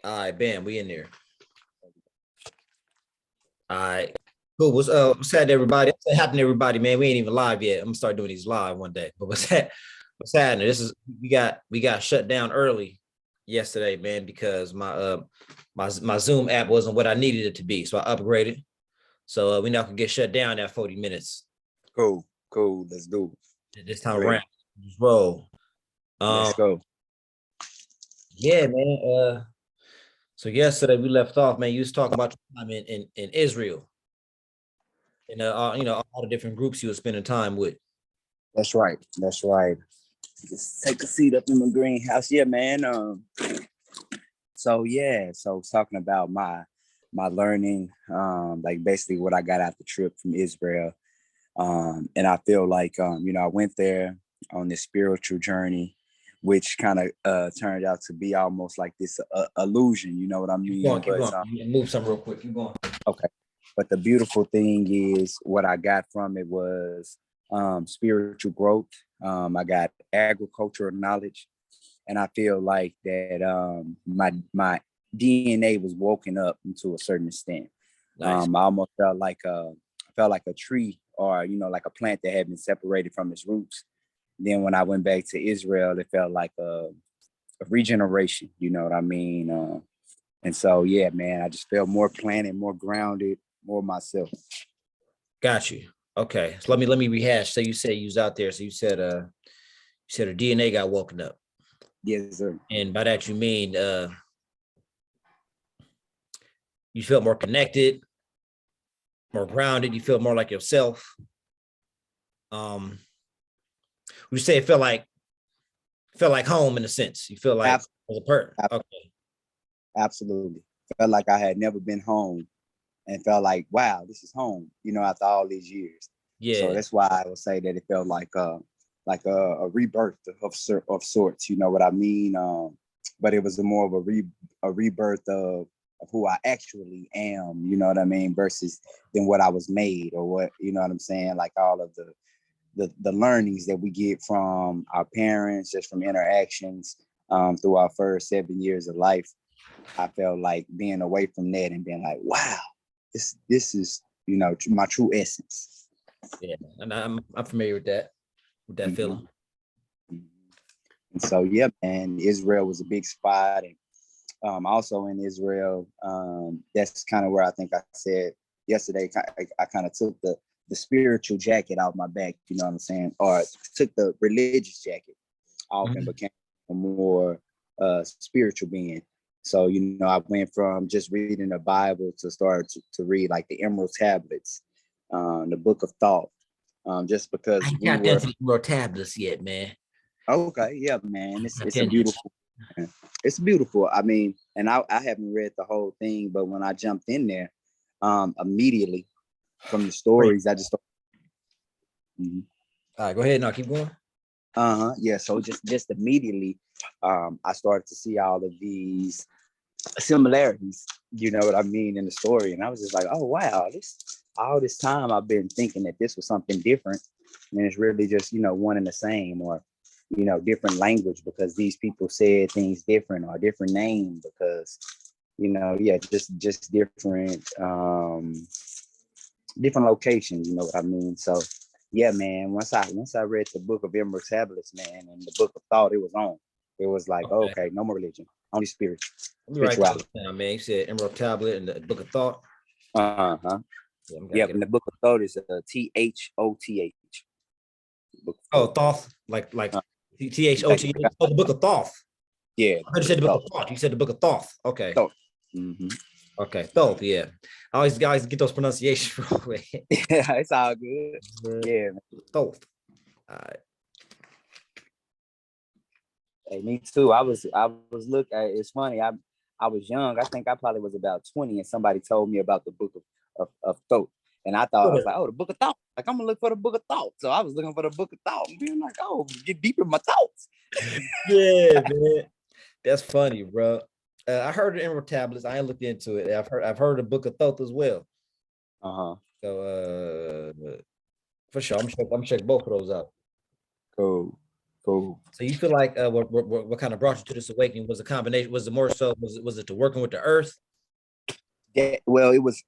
All right, bam, we in there. All right. Cool. What's happening, everybody? What's happening, everybody, man? We ain't even live yet. I'm gonna start doing these live one day. But what's happening? We got shut down early yesterday, man, because my Zoom app wasn't what I needed it to be. So I upgraded. So we now can get shut down at 40 minutes. Cool, cool. Let's do This it. time Go ahead. around. Just roll. Um, Let's go. yeah, man. So yesterday we left off, man. You was talking about your time in Israel and all the different groups you were spending time with. That's right. That's right. Just take a seat up in my greenhouse. Yeah, man. So talking about my learning, like basically what I got out the trip from Israel. And I feel like I went there on this spiritual journey, which kind of turned out to be almost like this illusion, you know what I Keep mean? going, keep But going. You move some real quick. Keep going. okay. But the beautiful thing is what I got from it was spiritual growth. I got agricultural knowledge, and I feel like that my DNA was woken up to a certain extent. Nice. I almost felt like a tree, or like a plant that had been separated from its roots. Then when I went back to Israel, it felt like a regeneration. You know what I mean? And so yeah, man, I just felt more planted, more grounded, more myself. Got you. Okay. So let me rehash. So you said you was out there. So you said her DNA got woken up. Yes, sir. And by that you mean you felt more connected, more grounded, you feel more like yourself. Um, would you say it felt like home in a sense? You feel like Ab- as a person. ab- Okay. Absolutely. Felt like I had never been home, and felt like, wow, this is home, after all these years. So Yeah. that's why I would say that it felt like a rebirth of sorts, you know what I mean? But it was more of a rebirth of who I actually am, you know what I mean, versus than what I was made, or what, you know what I'm saying? Like all of the learnings that we get from our parents, just from interactions through our first 7 years of life. I felt like being away from that and being like, wow, this is my true essence. Yeah. And I'm familiar with that feeling. Mhm. And so yeah, man, Israel was a big spot, and also in Israel, that's kind of where I think I said yesterday. I kind of took the spiritual jacket off my back, you know what I'm saying, or took the religious jacket off and Mhm. became a more spiritual being. So I went from just reading the Bible to start to read like the Emerald Tablets, the Book of Thought, just I because ain't we tapped into were the more tablets yet, man. okay. Yeah, man, it's a Attention. beautiful. It's beautiful. I mean, and I haven't read the whole thing, but when I jumped in there, immediately from the Great. stories, I just mhm. All right, go ahead now. Keep going. Yeah. So just immediately, I started to see all of these similarities. You know what I mean in the story, and I was just like, oh wow, this all this time I've been thinking that this was something different, and it's really just one and the same, or different language because these people said things different, or different name because yeah, just different locations, you know what I mean? So yeah, man, once I read the Book of Emerald Tablets, man, and the Book of Thought, it was on. It was like, oh, Okay. okay, no more religion, only Let me write those spirituality. down, man. You said Emerald Tablet and the Book of Thought. Uh-huh. Yeah, I'm gotta Yep, get and it. the Book of Thought is Thoth. Book of Oh, Thought. Thoth, like Uh, like Thot. the Oh, the Book of Thoth. yeah, I thought you Book said of the Book of Thought. Thought. You said the Book of Thoth. Okay. Thought. Mm-hmm. Okay. Thoth, yeah. I always guys get those pronunciations wrong. Yeah, it's all good. Yeah, man. Thoth. All right. Hey, me too. I was it's funny. I was young. I think I probably was about 20, and somebody told me about the Book of Thought. And I thought, I was like, oh, the Book of Thought. Like, I'm gonna look for the Book of Thought. So I was looking for the Book of Thought and being like, oh, get deep in my thoughts. Yeah, man. That's funny, bro. I heard the Emerald Tablets. I ain't looked into it. I've heard the Book of Thoth as well. Uh-huh. So for sure, I'm check both of those out. Cool. Cool. So you feel like what kind of brought you to this awakening was a combination? Was it more so? Was it to working with the earth? Yeah, well, it was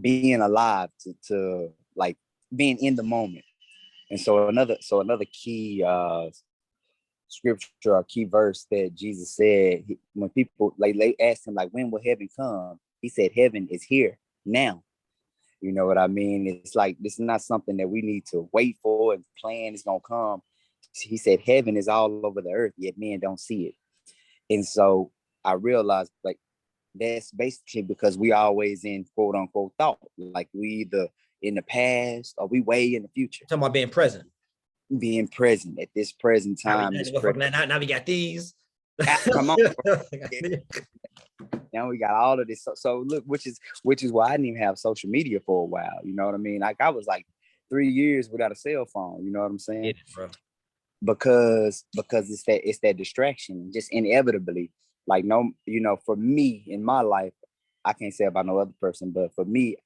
being alive to like being in the moment. And so another key scripture or key verse that Jesus said, when people like they asked him like, when will heaven come? He said, heaven is here now. You know what I mean? It's like this is not something that we need to wait for and plan is gonna come. He said, heaven is all over the earth, yet men don't see it. And so I realized like that's basically because we always in quote unquote thought, like we either in the past or we way in the future. Talking about being present. Being present at this present time. Now we got these. Come on. Now we got all of this. So look, which is why I didn't even have social media for a while. You know what I mean? Like I was like 3 years without a cell phone. You know what I'm saying? It, bro. Because it's that distraction, just inevitably. Like no, you know, for me in my life, I can't say about no other person, but for me,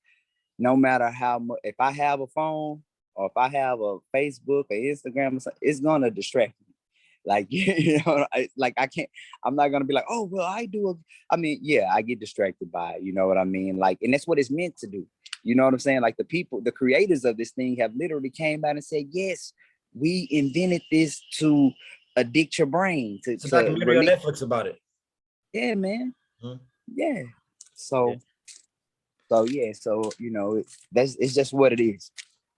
no matter how much, if I have a phone or if I have a Facebook or Instagram, it's gonna distract me. Like, you know, I'm not gonna be like, oh, well, I mean, yeah, I get distracted by it, you know what I mean? Like, and that's what it's meant to do. You know what I'm saying? Like the creators of this thing have literally came out and said, yes, we invented this to addict your brain It's a documentary on Netflix about it. Yeah, man. Mm-hmm. Yeah. So you know, it's just what it is.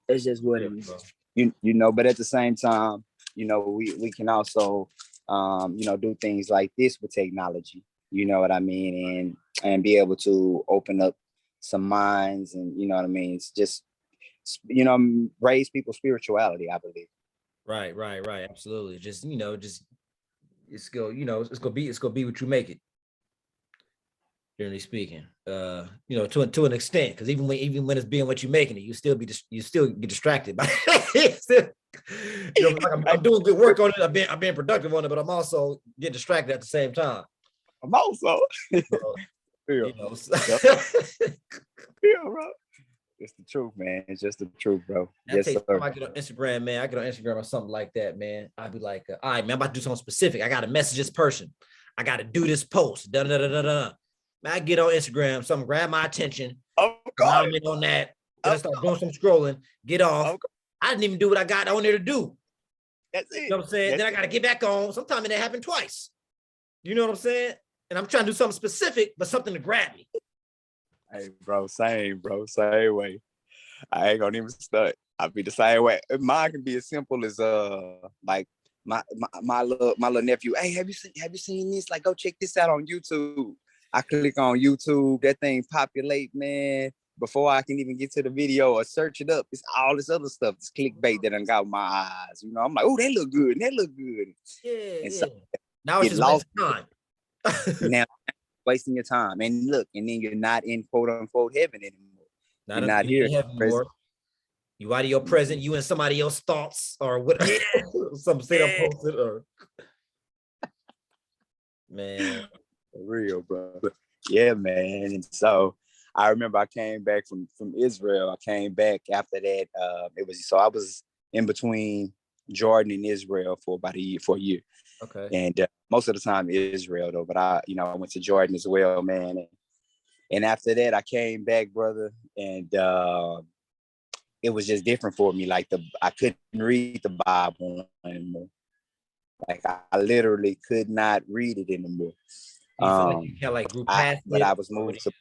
It's just what it is. You know, but at the same time, you know, we can also you know, do things like this with technology, you know what I mean, and be able to open up some minds and, you know what I mean, it's just, you know, raise people's spirituality, I believe. Right, absolutely. Just, you know, it's gonna be what you make it, generally speaking. You know, to an extent, because even when it's being what you're making it, you still get distracted by it. You know, like I'm doing good work on it. I'm being productive on it, but I'm also getting distracted at the same time. I'm also you know, yeah, bro. It's the truth, man. It's just the truth, bro. Yes, sir. I get on Instagram, man. I get on Instagram or something like that, man. I'd be like, all right, man, I'm about to do something specific. I got to message this person. I got to do this post. Da da da da da. Man, I get on Instagram, something grab my attention. I'm in on that. Then I start doing some scrolling. Get off. I didn't even do what I got on there to do. That's it. You know what I'm saying? Then I got to get back on. Sometimes it happened twice. You know what I'm saying? And I'm trying to do something specific, but something to grab me. Hey, bro, same way. I ain't gonna even stunt. I'll be the same way. Mine can be as simple as like my little nephew. Hey, have you seen this? Like, go check this out on YouTube. I click on YouTube, that thing populate, man. Before I can even get to the video or search it up, it's all this other stuff. It's clickbait that done got my eyes. You know, I'm like, oh, that look good. That look good. Yeah, and so now it's just lost time. Now wasting your time. And look, and then you're not in quote unquote heaven anymore. You're not here anymore. You out of your present, you in somebody else's thoughts or what? Some shit I posted or man, for real, bro. Yeah, man. And so I remember I came back from Israel. I came back after that. I was in between Jordan and Israel for about a year. Okay. And most of the time Israel though, but I went to Jordan as well, man. And after that, I came back, brother, and it was just different for me. Like I couldn't read the Bible anymore. Like I literally could not read it anymore. You feel like you kind of like grew past it, but I was moved to.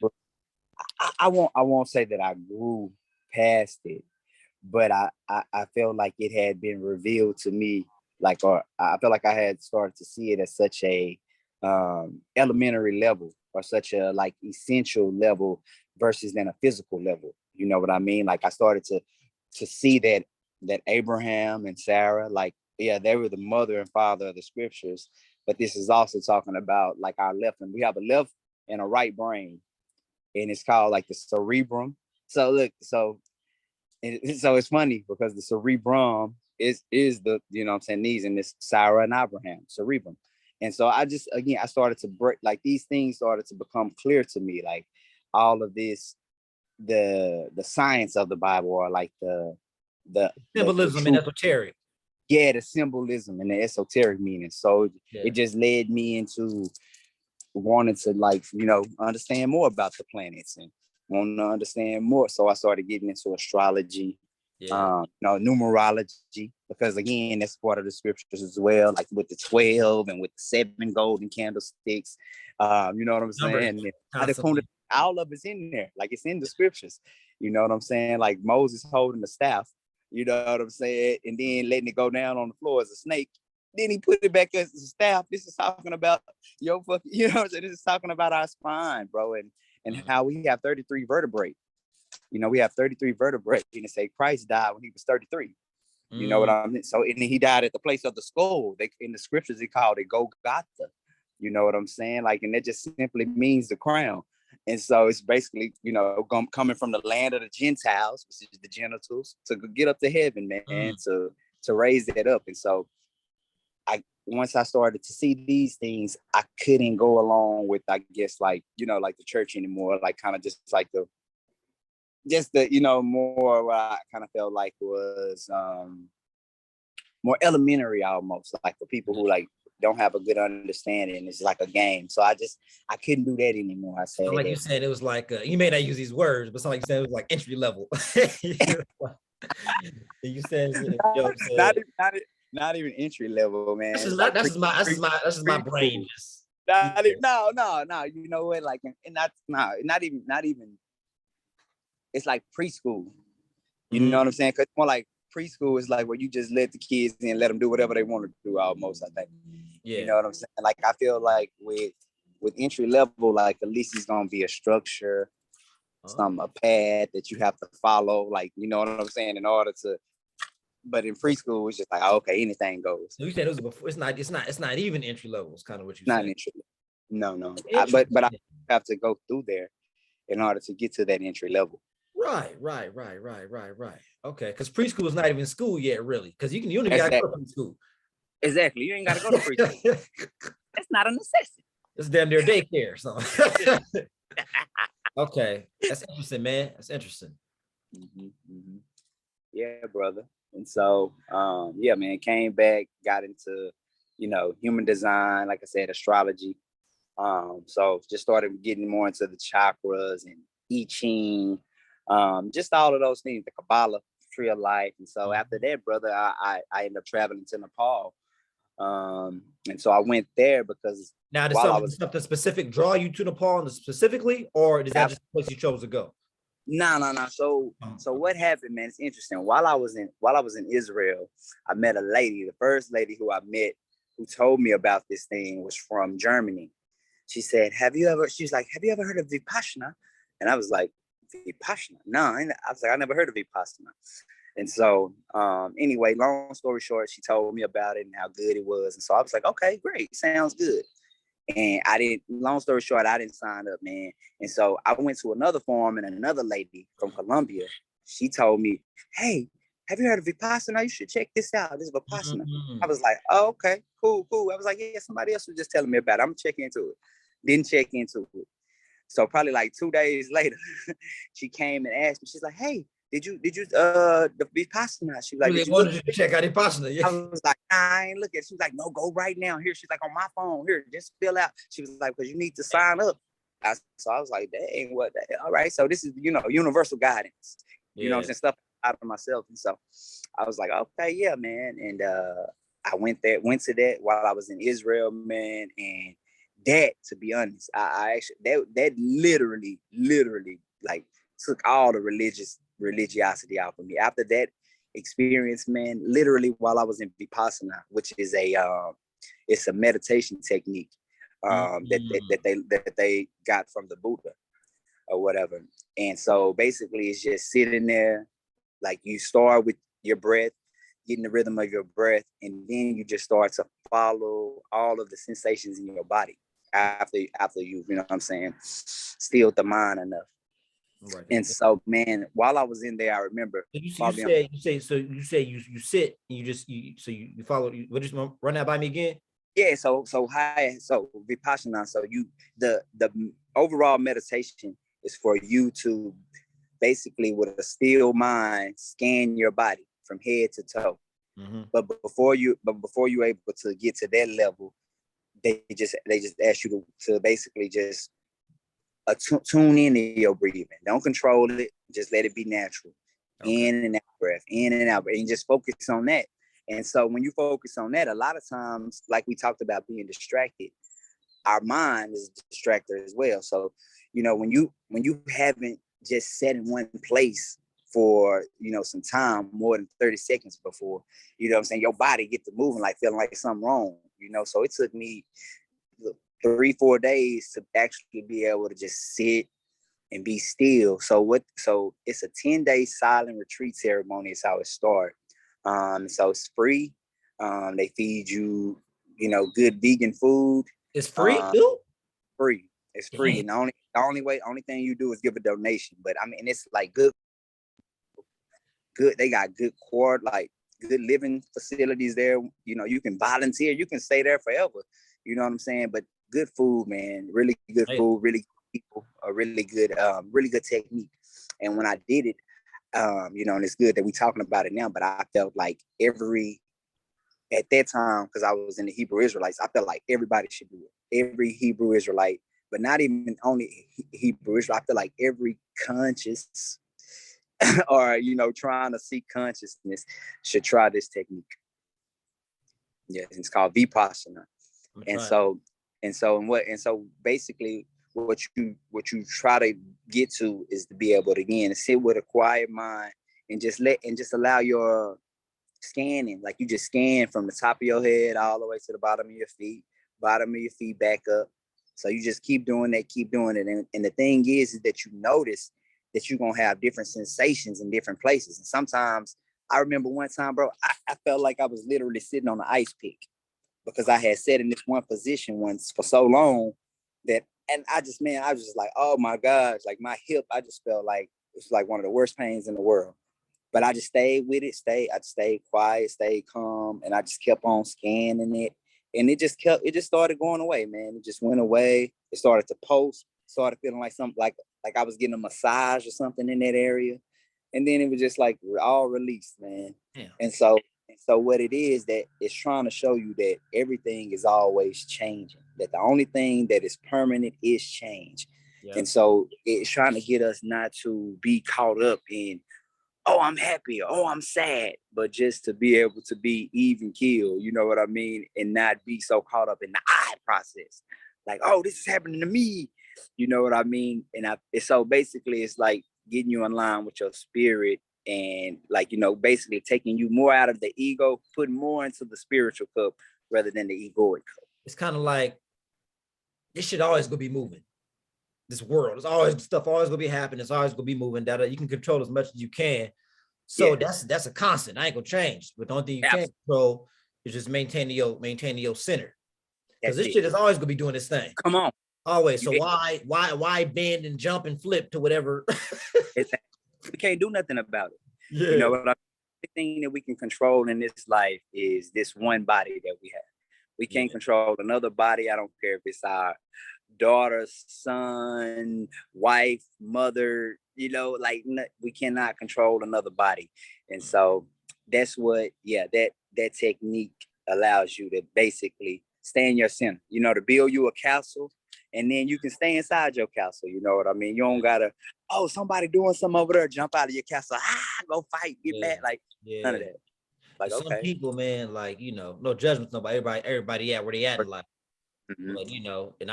I won't say that I grew past it, but I felt like it had been revealed to me, like, or I felt like I had started to see it at such a elementary level or such a like essential level versus than a physical level. You know what I mean? Like I started to see that Abraham and Sarah, like, yeah, they were the mother and father of the scriptures, but this is also talking about like our left, and we have a left and a right brain, and it's called like the cerebrum. So look, so it's funny because the cerebrum is the, you know what I'm saying, these and this Sarah and Abraham cerebrum. And so I started to break, like these things started to become clear to me, like all of this, the science of the Bible, or like the the Symbolism and true, esoteric. yeah, the symbolism and the esoteric meaning. So Yeah. it just led me into wanting to, like, understand more about the planets and want to understand more. So I started getting into astrology, Yeah. numerology, because again, that's part of the scriptures as well, like with the 12 and with the 7 golden candlesticks. You know what I'm Numbers saying? constantly. All of it's in there, like it's in the scriptures. You know what I'm saying? Like Moses holding the staff, you know what I'm saying, and then letting it go down on the floor as a snake. Then he put it back as a staff. This is talking about your fucking, you know what I'm saying? This is talking about our spine, bro, and how we have 33 vertebrae. We have 33 vertebrae, and it say Christ died when he was 33. You know what I mean? So, and then he died at the place of the skull. They, in the scriptures, they called it Golgotha. You know what I'm saying? Like, and that just simply means the crown. And so it's basically, coming from the land of the Gentiles, which is the genitals, to get up to heaven, man, to raise that up. And so once I started to see these things, I couldn't go along with, I guess, like, like the church anymore, like kind of just like the more what I kind of felt like was more elementary, almost, like for people who like don't have a good understanding. It's like a game. So I couldn't do that anymore. I said, like you said, it was like you may not use these words, but like you said, it was like entry level. You said, not even entry level, man. That's just my brain. No. You know what? Like, and that's not even. It's like preschool. You know what I'm saying? Because more like preschool is like where you just let the kids in and let them do whatever they want to do. Almost, I think. Yeah. You know what I'm saying? Like, I feel like with entry level, like at least it's gonna be a structure, a path that you have to follow. Like, you know what I'm saying? In order to. But in preschool, it's just like, okay, anything goes. So you said it was before. It's not even entry level. It's kind of what you said. Not entry level. No. But I have to go through there in order to get to that entry level. Right. Okay, because preschool is not even school yet, really. Because you don't even gotta go to preschool. Exactly, you ain't gotta go to preschool. That's not a necessity. It's damn near daycare. So, okay, that's interesting, man. That's interesting. Yeah, brother. And so, yeah, man, came back, got into, human design, like I said, astrology. So just started getting more into the chakras and I Ching, just all of those things, the Kabbalah, Tree of Life. And so after that, brother, I ended up traveling to Nepal. And so I went there because now did something specific draw you to Nepal specifically, or is that just the place you chose to go? No. So what happened, man? It's interesting. While I was in Israel, I met a lady. The first lady who I met who told me about this thing was from Germany. She said, she's like, have you ever heard of Vipassana? And I was like, Vipassana? No, I was like, I never heard of Vipassana. And so, anyway, long story short, she told me about it and how good it was. And so I was like, okay, great. Sounds good. And long story short, I didn't sign up, man. And so I went to another forum, and another lady from Colombia, she told me, hey, have you heard of Vipassana? You should check this out. This is Vipassana. I was like, oh, okay, cool. I was like, yeah, somebody else was just telling me about it. I'm checking into it. Didn't check into it. So probably like 2 days later, she came and asked me, she's like, hey, did you the Vipassana? She was like, really wanted you to check out Vipassana. Yeah. I was like, I ain't looking. She was like, no, go right now. Here, she's like, on my phone. Here, just fill out. She was like, because you need to sign up. So I was like, dang, what? All right. So this is, universal guidance. You know what I'm saying? Stuff out of myself. And so I was like, okay, yeah, man. And I went to that while I was in Israel, man. And that, to be honest, I actually that literally like took all the religiosity out of me. After that experience, man, literally while I was in Vipassana, which is it's a meditation technique that they got from the Buddha or whatever. And so basically it's just sitting there, like you start with your breath, getting the rhythm of your breath, and then you just start to follow all of the sensations in your body after you know what I'm saying, stilled the mind enough. Right. And so, man, while I was in there, I remember. You say you sit and you follow. What just run that by me again? Yeah. So Vipassana. So the overall meditation is for you to basically, with a still mind, scan your body from head to toe. Mm-hmm. But before you're able to get to that level, they just ask you to basically just tune into your breathing. Don't control it. Just let it be natural. Okay. In and out breath, in and out, and just focus on that. And so when you focus on that, a lot of times, like we talked about being distracted, our mind is a distractor as well. So, when you haven't just sat in one place for, some time, more than 30 seconds before, what I'm saying, your body get to moving, like feeling like something wrong, So it took me 3-4 days to actually be able to just sit and be still. So it's a 10-day silent retreat ceremony is how it starts. So it's free. They feed you, good vegan food. It's free too? Free. It's free. And only thing you do is give a donation. But I mean, it's like good. They got good good living facilities there. You can volunteer. You can stay there forever. You know what I'm saying? But good food, man. Really good food. Really good people. A really good technique. And when I did it, and it's good that we're talking about it now. But I felt like at that time, because I was in the Hebrew Israelites, I felt like everybody should do it. Every Hebrew Israelite, but not even only Hebrew Israelite. I feel like every conscious or, trying to seek consciousness should try this technique. Yes, it's called Vipassana. And so basically what you try to get to is to be able to, again, sit with a quiet mind and just allow your scanning, like you just scan from the top of your head all the way to the bottom of your feet back up. So you just keep doing it. And the thing is that you notice that you're going to have different sensations in different places. And sometimes I remember one time, bro, I felt like I was literally sitting on an ice pick because I had sat in this one position once for so long that, and I was just like, oh my gosh, like my hip, I just felt like it's like one of the worst pains in the world. But I just stayed with it, I stayed quiet, stayed calm, and I just kept on scanning it. And it just started going away, man. It just went away. It started to pulse, started feeling like something like I was getting a massage or something in that area. And then it was just like all released, man. Yeah. And so what it is, that it's trying to show you that everything is always changing, that the only thing that is permanent is change. Yep. And so it's trying to get us not to be caught up in, oh, I'm happy, oh, I'm sad, but just to be able to be even keel, you know what I mean? And not be so caught up in the I process. Like, oh, this is happening to me. You know what I mean? And so basically it's like getting you in line with your spirit and like, basically taking you more out of the ego, putting more into the spiritual cup rather than the egoic cup. It's kind of like, this shit always gonna be moving. This world, it's always stuff always gonna be happening. It's always gonna be moving. That you can control as much as you can. So that's a constant. I ain't gonna change. But the only thing you can't control is just maintaining your center. Because this shit is always gonna be doing this thing. Come on. Always. So why bend and jump and flip to whatever? We can't do nothing about it. Yeah. You know what I mean? The thing that we can control in this life is this one body that we have. We can't control another body. I don't care if it's our daughter, son, wife, mother, like we cannot control another body. And so that's what, that technique allows you to basically stay in your center, to build you a castle, and then you can stay inside your castle. You know what I mean? You don't gotta, oh, somebody doing something over there, jump out of your castle, go fight, get mad, like none of that. Like, some people, man, like, no judgments, nobody, everybody at where they at in life. Mm-hmm. But and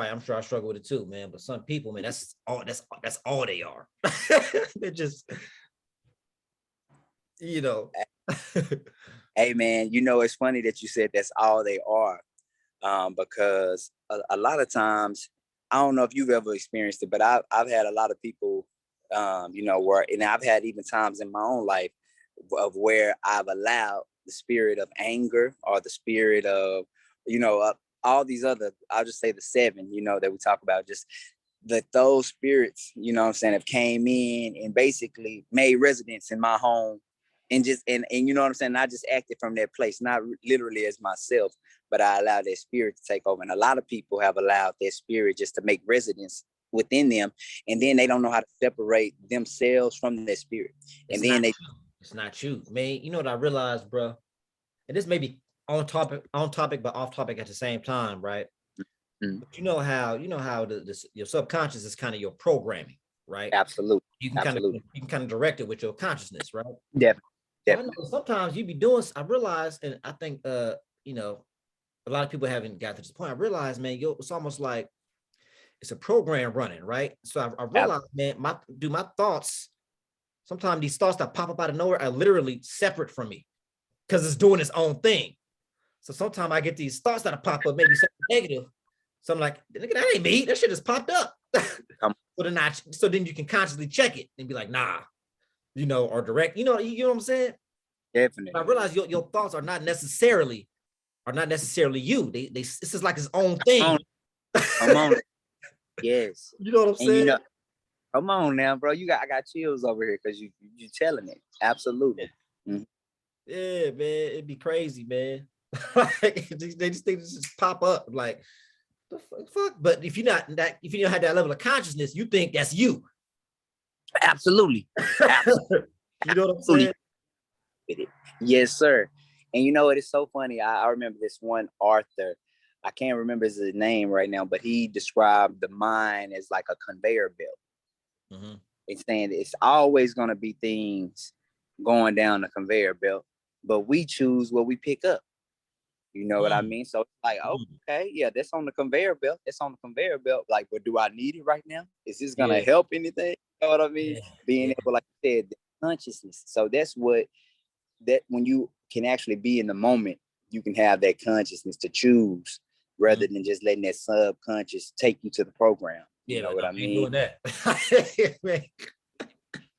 I'm sure I struggle with it too, man. But some people, man, that's all they are. They're just, Hey, man, it's funny that you said that's all they are, because a lot of times, I don't know if you've ever experienced it, but I've had a lot of people, where, and I've had even times in my own life of where I've allowed the spirit of anger or the spirit of, all these other, I'll just say the 7, that we talk about, just that those spirits, have came in and basically made residence in my home and just, and you know what I'm saying? I just acted from that place, not literally as myself, but I allowed that spirit to take over. And a lot of people have allowed that spirit just to make residence within them. And then they don't know how to separate themselves from that spirit. And then It's not you, man. You know what I realized, bro? And this may be on topic, but off topic at the same time, right? Mm. But you know how your subconscious is kind of your programming, right? Absolutely. You can kind of Absolutely. you can kind of direct it with your consciousness, right? Definitely. So I know Definitely. sometimes you be doing. I realize, and I think you know, a lot of people haven't got to this point. I realize, man, it's almost like it's a program running, right? So I realized, man, my thoughts. Sometimes these thoughts that pop up out of nowhere are literally separate from me because it's doing its own thing. So sometimes I get these thoughts that pop up, maybe something negative. So I'm like, nigga, that ain't me. That shit just popped up. So then you can consciously check it and be like, nah, or direct, you know what I'm saying? Definitely. But I realize your thoughts are not necessarily you. This is like its own thing. Come on. Yes. You know what I'm And you saying? know, come on now, bro. I got chills over here because you telling it. Absolutely. Mm-hmm. Yeah, man. It'd be crazy, man. Like, they just think this just pop up like the fuck. But if you don't have that level of consciousness, you think that's you. Absolutely. Absolutely. You know what I'm saying? Yes, sir. And you know what? It's so funny. I remember this one author. I can't remember his name right now, but he described the mind as like a conveyor belt. Mm-hmm. It's saying it's always going to be things going down the conveyor belt, but we choose what we pick up. You know what I mean? So it's like, okay, yeah, that's on the conveyor belt. It's on the conveyor belt. Like, but do I need it right now? Is this gonna help anything? You know what I mean? Being able, like you said, consciousness. So that's that when you can actually be in the moment, you can have that consciousness to choose rather than just letting that subconscious take you to the program. You know what I mean? Doing that.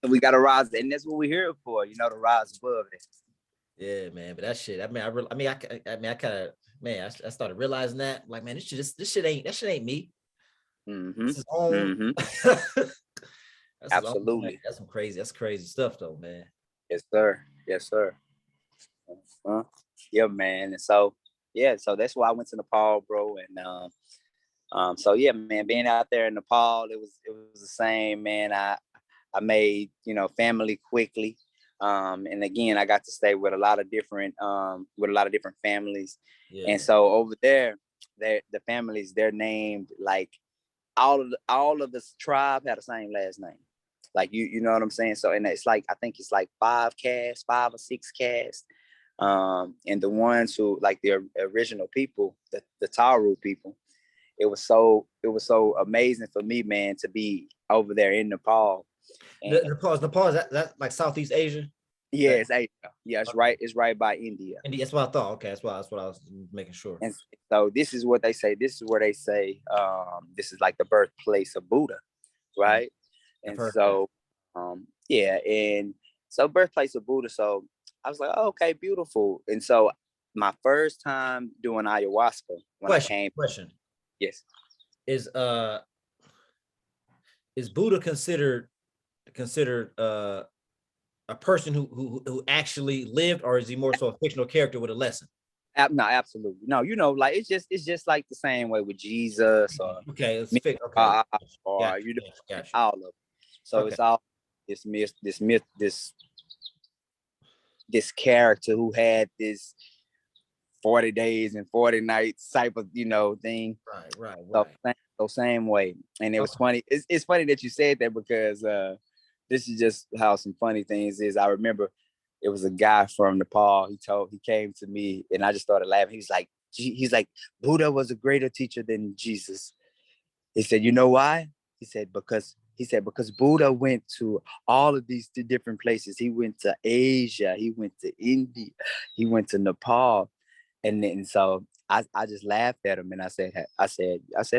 We gotta rise, and that's what we're here for. To rise above it. Yeah, man. But that shit, I started realizing that, like, man, that shit ain't me. Mm-hmm. This is own. Mm-hmm. Absolutely. That's crazy stuff, though, man. Yes, sir. Yes, sir. Yeah, man. And so that's why I went to Nepal, bro. And so yeah, man, being out there in Nepal, it was the same, man. I made family quickly. And again, I got to stay with a lot of different families. Yeah. And so over there, the families, they're named like all of this tribe had the same last name. Like you know what I'm saying? So, and it's like, I think it's like 5 or 6 castes. And the ones who, like, the original people, the Taru people, it was so amazing for me, man, to be over there in Nepal. Nepal is that like Southeast Asia? Yeah, it's Asia. Yeah, it's right. It's right by India. India. That's what I thought. Okay, that's what I was making sure. And so this is what they say. This is where they say this is like the birthplace of Buddha, right? And so, yeah, and so birthplace of Buddha. So I was like, oh, okay, beautiful. And so my first time doing ayahuasca when I came. Question. Yes. Is Buddha considered a person who actually lived, or is he more so a fictional character with a lesson? No, absolutely. No, like it's just like the same way with Jesus or all of it. So it's all this character who had this 40 days and 40 nights type of thing. Right. So same way. And it was funny. It's funny that you said that because this is just how some funny things is. I remember it was a guy from Nepal. He came to me and I just started laughing. He's like, Buddha was a greater teacher than Jesus. He said, you know why? He said, because Buddha went to all of these different places. He went to Asia, he went to India, he went to Nepal. And so I just laughed at him and I said,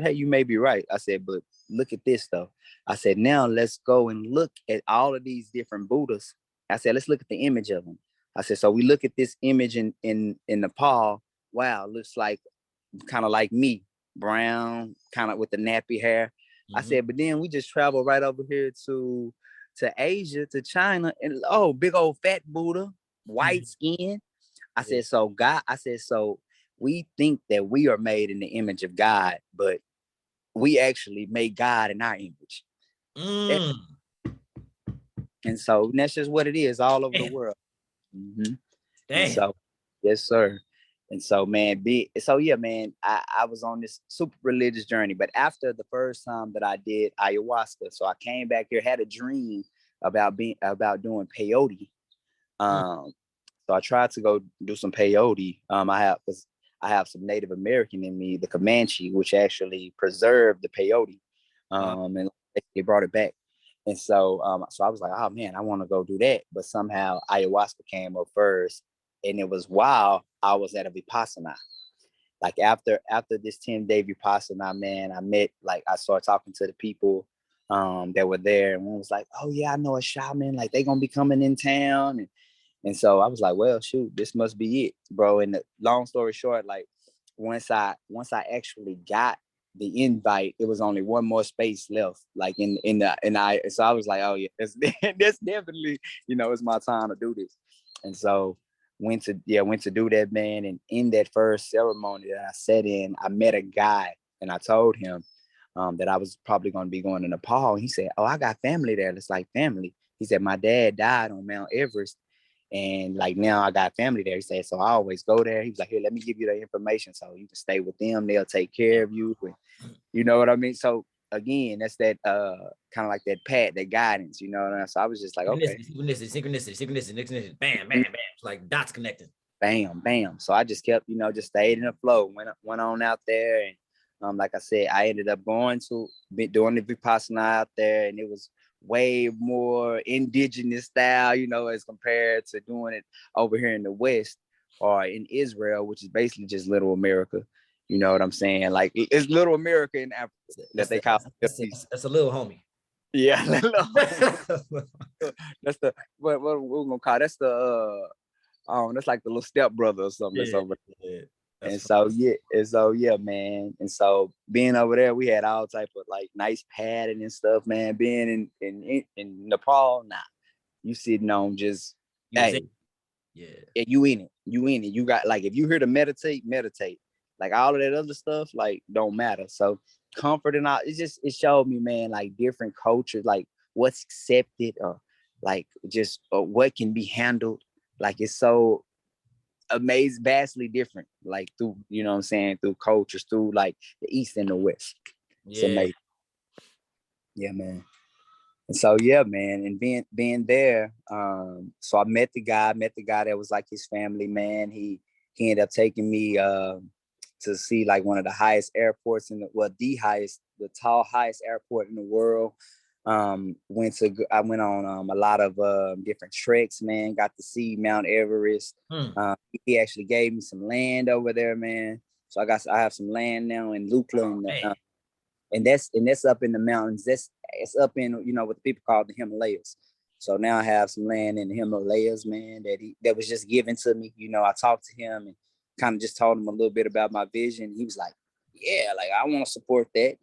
hey, you may be right. I said, but look at this though. I said, now let's go and look at all of these different Buddhas. I said, let's look at the image of them. I said, so we look at this image in Nepal. Wow, looks like kind of like me, brown, kind of with the nappy hair. Mm-hmm. I said, but then we just travel right over here to Asia, to China, and big old fat Buddha, white skin. I said, so God, so we think that we are made in the image of God, but we actually made God in our image. And so that's just what it is all over the Damn. world. Mm-hmm. And Damn. so, yes, sir. And so, man, yeah, man, I was on this super religious journey. But after the first time that I did ayahuasca, so I came back here, had a dream about doing peyote. Mm. So I tried to go do some peyote. I have some Native American in me, the Comanche, which actually preserved the peyote. And they brought it back. And so I was like, oh man, I want to go do that. But somehow ayahuasca came up first. And it was while I was at a Vipassana. Like after this 10-day Vipassana, man, I started talking to the people that were there. And one was like, oh yeah, I know a shaman, like they gonna be coming in town. And so I was like, well, shoot, this must be it, bro. And the long story short, like once I actually got the invite, it was only one more space left. Like so I was like, oh yeah, that's definitely, it's my time to do this. And so went to do that, man. And in that first ceremony that I sat in, I met a guy and I told him that I was probably going to be going to Nepal. And he said, oh, I got family there. It's like family. He said, my dad died on Mount Everest. And like now I got family there. He said, so I always go there. He was like, here, let me give you the information so you can stay with them. They'll take care of you. And you know what I mean? So again, that's that kind of like that guidance, you know what I mean? So I was just like, okay. Synchronicity. Bam, bam, bam. It's like dots connecting. Bam, bam. So I just kept, just stayed in the flow, went on out there. And like I said, I ended up doing the Vipassana out there, and it was way more indigenous style, as compared to doing it over here in the West or in Israel, which is basically just Little America. You know what I'm saying? Like it's Little America in Africa that they call it. That's a little homie. Yeah, that's the what we're gonna call that's the that's like the little stepbrother or something. That's over there. And so yeah, man. And so being over there, we had all type of like nice padding and stuff, man. Being in Nepal, nah, you sitting on just hey, you in it. You got like if you here to meditate. Like all of that other stuff, like don't matter. So comfort and all, it showed me, man, like different cultures, like what's accepted, or like just what can be handled. Like it's so amazing, vastly different, like through, you know what I'm saying, through cultures, through like the East and the West. It's amazing. Yeah, man. And so yeah, man, and being there, so I met the guy that was like his family, man. He ended up taking me to see like one of the highest airports the highest airport in the world. I went on a lot of different treks, man. Got to see Mount Everest. He actually gave me some land over there, man. So I have some land now in Lukla, and that's up in the mountains. It's up in what the people call the Himalayas. So now I have some land in the Himalayas, man. That was just given to me. I talked to him and kind of just told him a little bit about my vision. He was like, yeah, like I want to support that,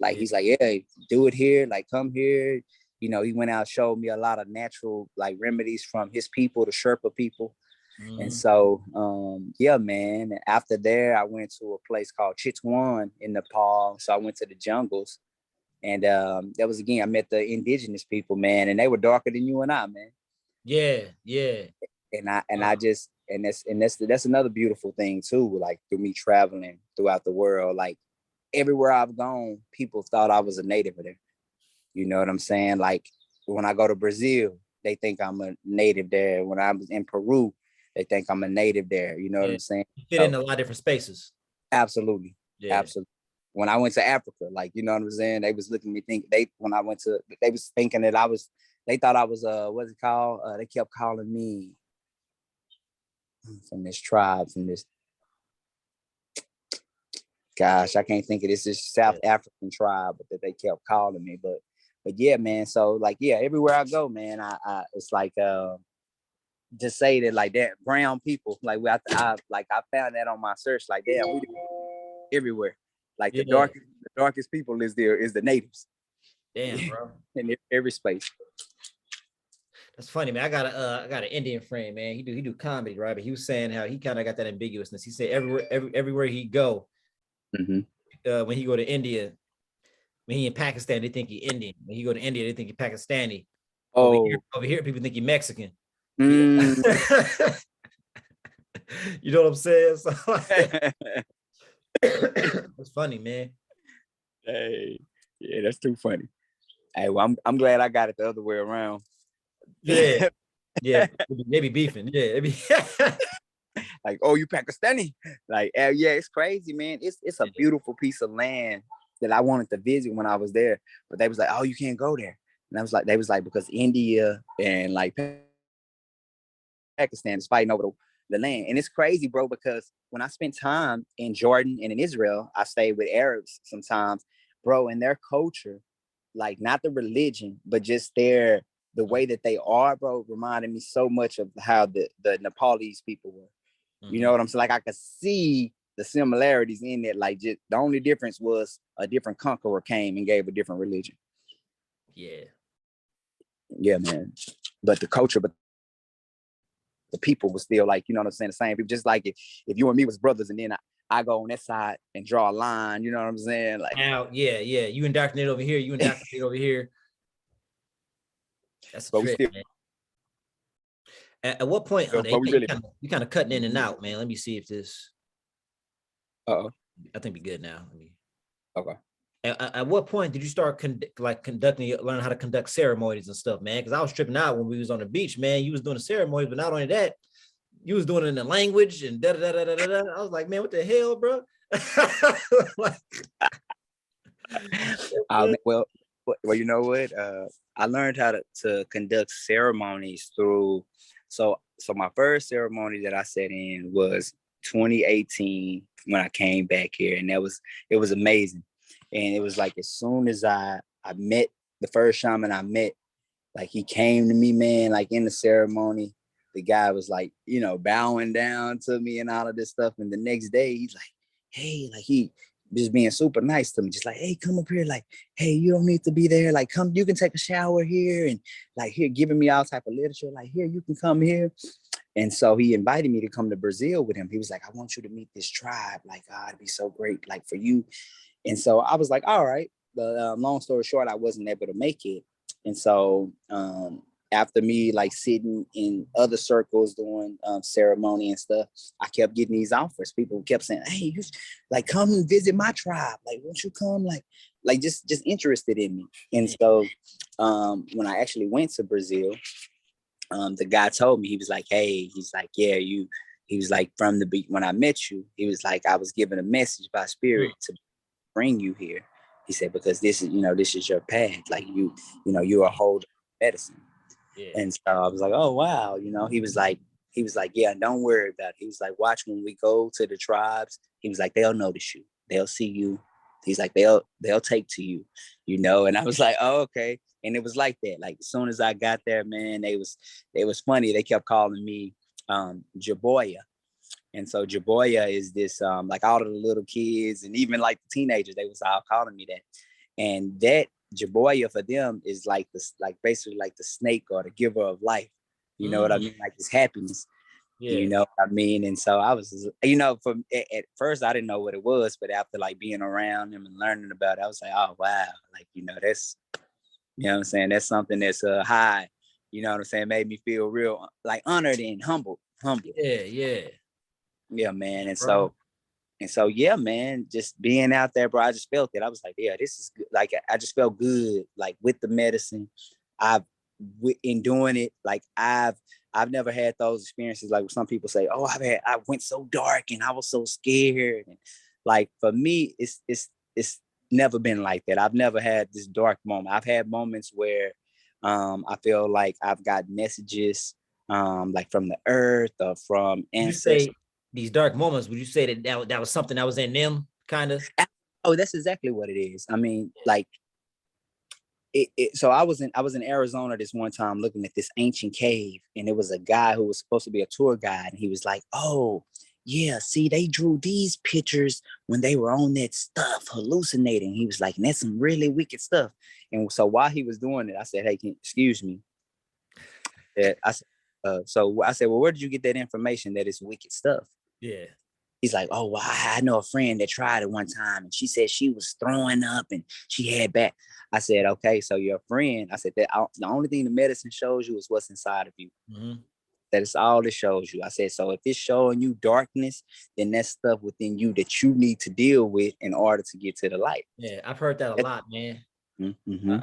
like he's like, yeah, do it here, like come here. He went out, showed me a lot of natural like remedies from his people, the Sherpa people. And so yeah, man, after there I went to a place called Chitwan in Nepal. So I went to the jungles, and that was, again, I met the indigenous people, man, and they were darker than you and I, man. Yeah. And that's another beautiful thing too. Like through me traveling throughout the world, like everywhere I've gone, people thought I was a native there. You know what I'm saying? Like when I go to Brazil, they think I'm a native there. When I was in Peru, they think I'm a native there. You know what I'm saying? You fit in a lot of different spaces. Absolutely. Yeah. Absolutely. When I went to Africa, like, you know what I'm saying? They was looking at me they was thinking that they thought I was, what's it called? They kept calling me from this tribe, gosh, I can't think of this South African tribe, but that they kept calling me. But yeah, man. So like, yeah, everywhere I go, man, I it's like, just say that like that brown people, like I found that on my search, like damn, we everywhere. Like the darkest people is the natives. Damn, bro. In every space. That's funny, man. I got an Indian friend, man. He do comedy, right? But he was saying how he kind of got that ambiguousness. He said everywhere he go, when he go to India, when he in Pakistan, they think he Indian. When he go to India, they think he Pakistani. Oh, Over here, people think you're Mexican. Yeah. mm. You know what I'm saying? So it's funny, man. Hey, yeah, that's too funny. Hey, well, I'm glad I got it the other way around. Yeah. Yeah. They be beefing. Yeah. They be Like, oh, you Pakistani? Like, yeah, it's crazy, man. It's a yeah. beautiful piece of land that I wanted to visit when I was there, but they was like, oh, you can't go there. And I was like, they was like, because India and like Pakistan is fighting over the land. And it's crazy, bro, because when I spent time in Jordan and in Israel, I stayed with Arabs sometimes, bro, and their culture, like not the religion, but just the way that they are, bro, reminded me so much of how the Nepalese people were. You know Mhm. what I'm saying? Like I could see the similarities in it. Like just the only difference was a different conqueror came and gave a different religion. Yeah. Yeah, man. But the culture, but the people was still like, you know what I'm saying, the same people. Just like if you and me was brothers, and then I go on that side and draw a line, you know what I'm saying? Like, Now, yeah, yeah. You indoctrinate over here. You indoctrinate over here. That's a but we trip, still, man. At what point? but we You really. kind of cutting in and out, man. Let me see if this. Uh-oh. I think we good now. Let me. Okay. At what point did you start conducting, learn how to conduct ceremonies and stuff, man? Because I was tripping out when we was on the beach, man. You was doing the ceremonies, but not only that, you was doing it in the language and da da da da da da. I was like, man, what the hell, bro? Like, Well, you know what? I learned how to conduct ceremonies through. So my first ceremony that I sat in was 2018 when I came back here, and it was amazing. And it was like as soon as I met the first shaman I met, like he came to me, man, like in the ceremony. The guy was like, you know, bowing down to me and all of this stuff. And the next day, he's like, hey, like he just being super nice to me, just like, hey, come up here, like, hey, you don't need to be there, like, come, you can take a shower here, and like here, giving me all type of literature, like, here, you can come here. And so he invited me to come to Brazil with him. He was like, I want you to meet this tribe, like, God, it'd be so great, like for you. And so I was like, all right. But long story short, I wasn't able to make it. And so after me like sitting in other circles doing ceremony and stuff, I kept getting these offers. People kept saying, hey, you like come and visit my tribe. Like, won't you come? Like just interested in me. And so when I actually went to Brazil, the guy told me, he was like, hey, he's like, yeah, you, he was like, from the beat when I met you, he was like, I was given a message by spirit to bring you here. He said, because this is, you know, this is your path. Like you know, you're a whole medicine. yeah. And so I was like, oh wow, you know, he was like, yeah, don't worry about it. He was like, watch when we go to the tribes. He was like, they'll notice you, they'll see you. He's like, they'll take to you, you know. And I was like, oh, okay. And it was like that. Like as soon as I got there, man, they was funny. They kept calling me Jaboya. And so Jaboya is this like all of the little kids and even like the teenagers, they was all calling me that. And that Jaboya for them is like this, like basically like the snake or the giver of life. You know what I mean? Like it's happiness. You Yeah. know what I mean? And so I was, you know, from at first I didn't know what it was, but after like being around them and learning about it, I was like, oh wow, like you know, that's, you know what I'm saying? That's something that's high. You know what I'm saying? Made me feel real like honored and humbled. Humbled. Yeah. Yeah. Yeah, man. Bro. And so, yeah, man, just being out there, bro, I just felt it. I was like, yeah, this is good. Like, I just felt good, like with the medicine. I've in doing it, like I've never had those experiences. Like some people say, oh, I went so dark and I was so scared. And like for me, it's never been like that. I've never had this dark moment. I've had moments where I feel like I've got messages like from the earth or from Would you ancestors. say these dark moments? Would you say that was something that was in them, kind of? Oh, that's exactly what it is. I mean, like so I was in Arizona this one time looking at this ancient cave, and it was a guy who was supposed to be a tour guide, and he was like, "Oh, yeah, see, they drew these pictures when they were on that stuff hallucinating." He was like, and that's some really wicked stuff. And so while he was doing it, I said, "Hey, excuse me." I said, so I said, "Well, where did you get that information that it's wicked stuff?" Yeah. he's like, oh, well, I know a friend that tried it one time and she said she was throwing up and she had bad. I said, okay, so your friend, I said that the only thing the medicine shows you is what's inside of you. Mm-hmm. That is all it shows you. I said, so if it's showing you darkness, then that's stuff within you that you need to deal with in order to get to the light. Yeah, I've heard that a lot, man. Mm-hmm.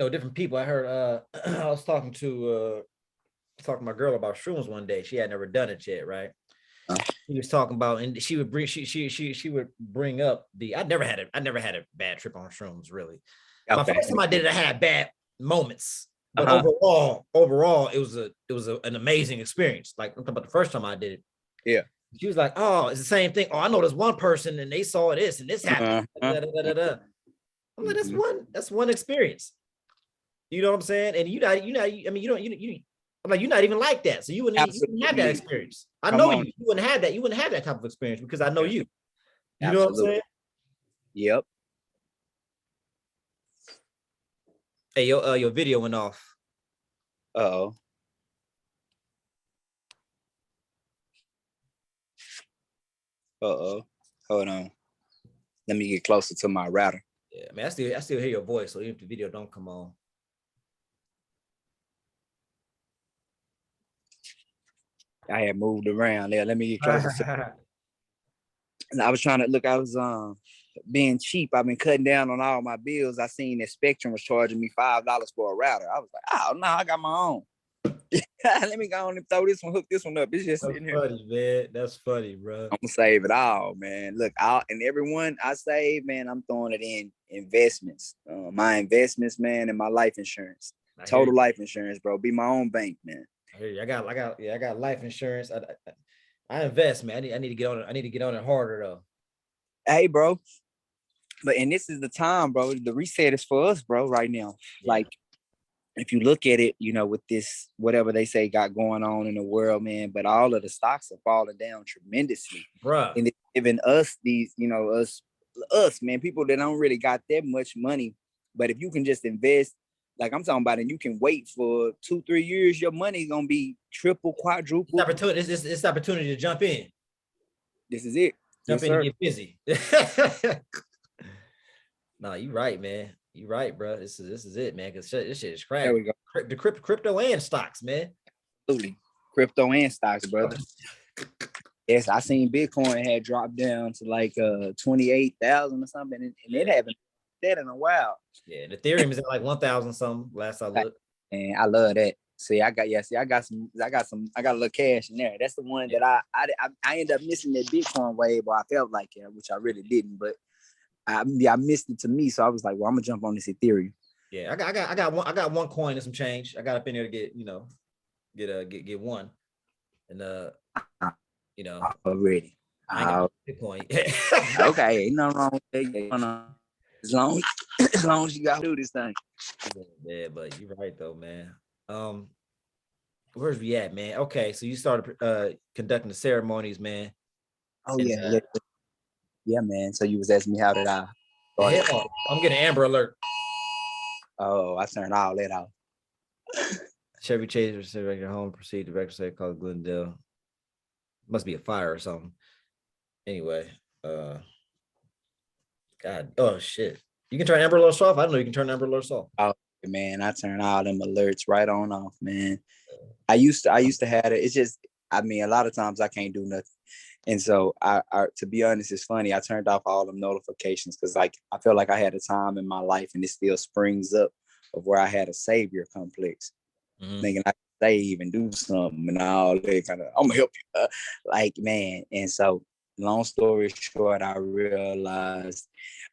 Different people. I heard I was talking to my girl about shrooms one day. She had never done it yet, right? He was talking about, and she would bring up I never had a bad trip on shrooms, really. Okay. My first time I did it, I had bad moments. But overall, it was an amazing experience. Like I'm talking about the first time I did it. Yeah. She was like, "Oh, it's the same thing. Oh, I know there's one person and they saw this and this happened." I'm like, that's one experience. You know what I'm saying? And you I'm like, you're not even like that. So you wouldn't have that experience. I know you. You wouldn't have that. You wouldn't have that type of experience because I know you. You know what I'm saying? Yep. Hey, your video went off. Uh-oh. Hold on. Let me get closer to my router. Yeah, man, I still hear your voice, so even if the video don't come on. I had moved around there. Let me get closer. I was trying to look, I was being cheap. I've been cutting down on all my bills. I seen that Spectrum was charging me $5 for a router. I was like, oh no, I got my own. Let me go on and throw this one, hook this one up. It's just sitting here. Funny, man. That's funny, bro. I'm gonna save it all, man. Look, and everyone I save, man, I'm throwing it in investments. My investments, man, and my life insurance. Total life insurance, bro. Be my own bank, man. I hear you. I got life insurance. I invest, man. I need to get on it. I need to get on it harder though. Hey, bro. And this is the time, bro. The reset is for us, bro, right now. Yeah. Like, if you look at it, with this, whatever they say got going on in the world, man, but all of the stocks are falling down tremendously. Bruh. And it's giving us these, us, man, people that don't really got that much money. But if you can just invest, like I'm talking about, and you can wait for 2-3 years, your money's going to be triple, quadruple. It's opportunity to jump in. This is it. Jump in and get busy. No, you're right, man. You're right, bro. This is it, man. Because this shit is crazy. There we go. The crypto and stocks, man. Absolutely. Crypto and stocks, brother. Yes, I seen Bitcoin had dropped down to like 28,000 or something, and it haven't that in a while. Yeah, and Ethereum is at like 1,000 something last I looked. And I love that. I got a little cash in there. That's the one that I ended up missing that Bitcoin wave, or I felt like it, which I really didn't, but I missed it to me. So I was like, well, I'm gonna jump on this Ethereum. Yeah, I got one coin and some change. I got up in there to get one. And already. Bitcoin. Okay, ain't nothing wrong with that. As long as you gotta do this thing. Yeah, but you're right though, man. Where's we at, man? Okay, so you started conducting the ceremonies, man. Oh, and, yeah, man. So you was asking me how did I start? I'm getting Amber Alert. Oh, I turned all that off. Chevy Chase received your home, proceed to record say called Glendale. Must be a fire or something. Anyway, God, oh shit. You can turn Amber Alerts off? I don't know you can turn Amber Alerts off. Oh man, I turn all them alerts right on off, man. I used to have it. It's just, a lot of times I can't do nothing. And so I to be honest, it's funny. I turned off all them notifications because like I feel like I had a time in my life and it still springs up of where I had a savior complex, thinking I could save and do something and all that kind of, I'm gonna help you. Like, man. And so long story short, I realized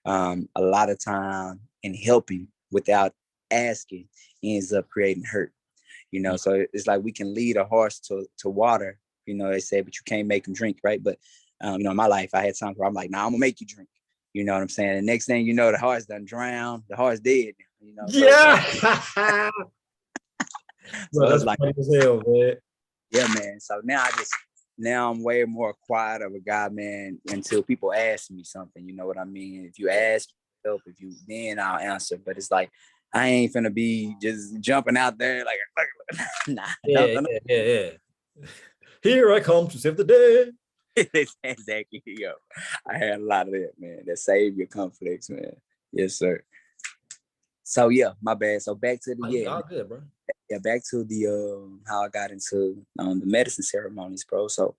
a lot of time in helping without asking ends up creating hurt. So it's like we can lead a horse to water. They say, but you can't make them drink, right? But, in my life, I had times where I'm like, nah, I'm going to make you drink. You know what I'm saying? The next thing you know, the horse done drowned. The horse dead. Yeah. So it's like, funny as hell, man. Yeah, man. So now I'm way more quiet of a guy, man, until people ask me something. You know what I mean? If you ask help, then I'll answer. But it's like, I ain't finna be just jumping out there like, nah. Yeah. Here I come to save the day. Exactly. Yo, I had a lot of that, man. That savior complex, man. Yes, sir. So yeah, my bad. So back to the Oh, you all good, bro. yeah, back to the how I got into the medicine ceremonies, bro. So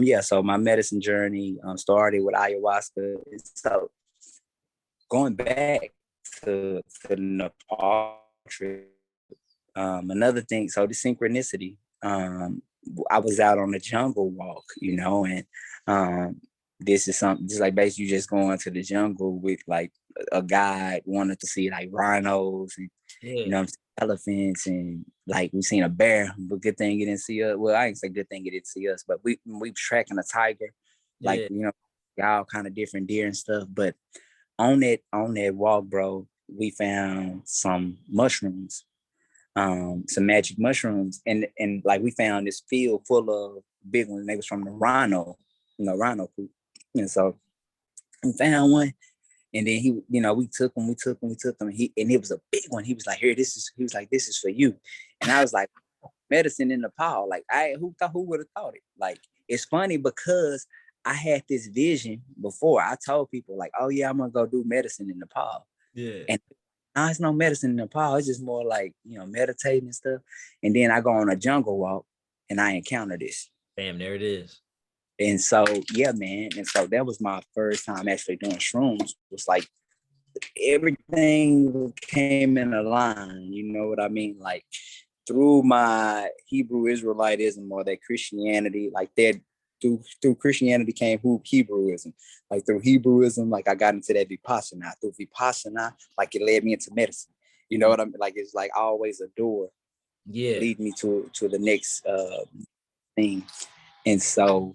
yeah, so my medicine journey started with ayahuasca. So going back to the Nepal trip, another thing, so the synchronicity. I was out on a jungle walk, you know, and this is something just like basically you just going to the jungle with like a guide wanted to see like rhinos and you Yeah, know elephants and like we seen a bear, but good thing it didn't see us. Well, I ain't say good thing it didn't see us, but we tracking a tiger, like yeah, you know, all kind of different deer and stuff. But on that walk, bro, we found some some magic mushrooms, and like we found this field full of big ones. And they was from the rhino, you know, rhino poop. And so we found one, and then he, you know, we took him. And it was a big one. He was like, "Here, this is." He was like, "This is for you," and I was like, "Medicine in Nepal." Like, who would have thought it? Like, it's funny because I had this vision before. I told people like, "Oh yeah, I'm gonna go do medicine in Nepal," yeah. and now it's no medicine in Nepal. It's just more like, you know, meditating and stuff. And then I go on a jungle walk and I encounter this. Bam, there it is. And so, yeah, man. And so that was my first time actually doing shrooms. It was like everything came in a line. You know what I mean? Like through my Hebrew Israelitism or that Christianity, like that through Christianity came Hebrewism. Like through Hebrewism, like I got into that Vipassana. Through Vipassana, like it led me into medicine. You know what I mean? Like it's like always a door Yeah, lead me to the next thing. And so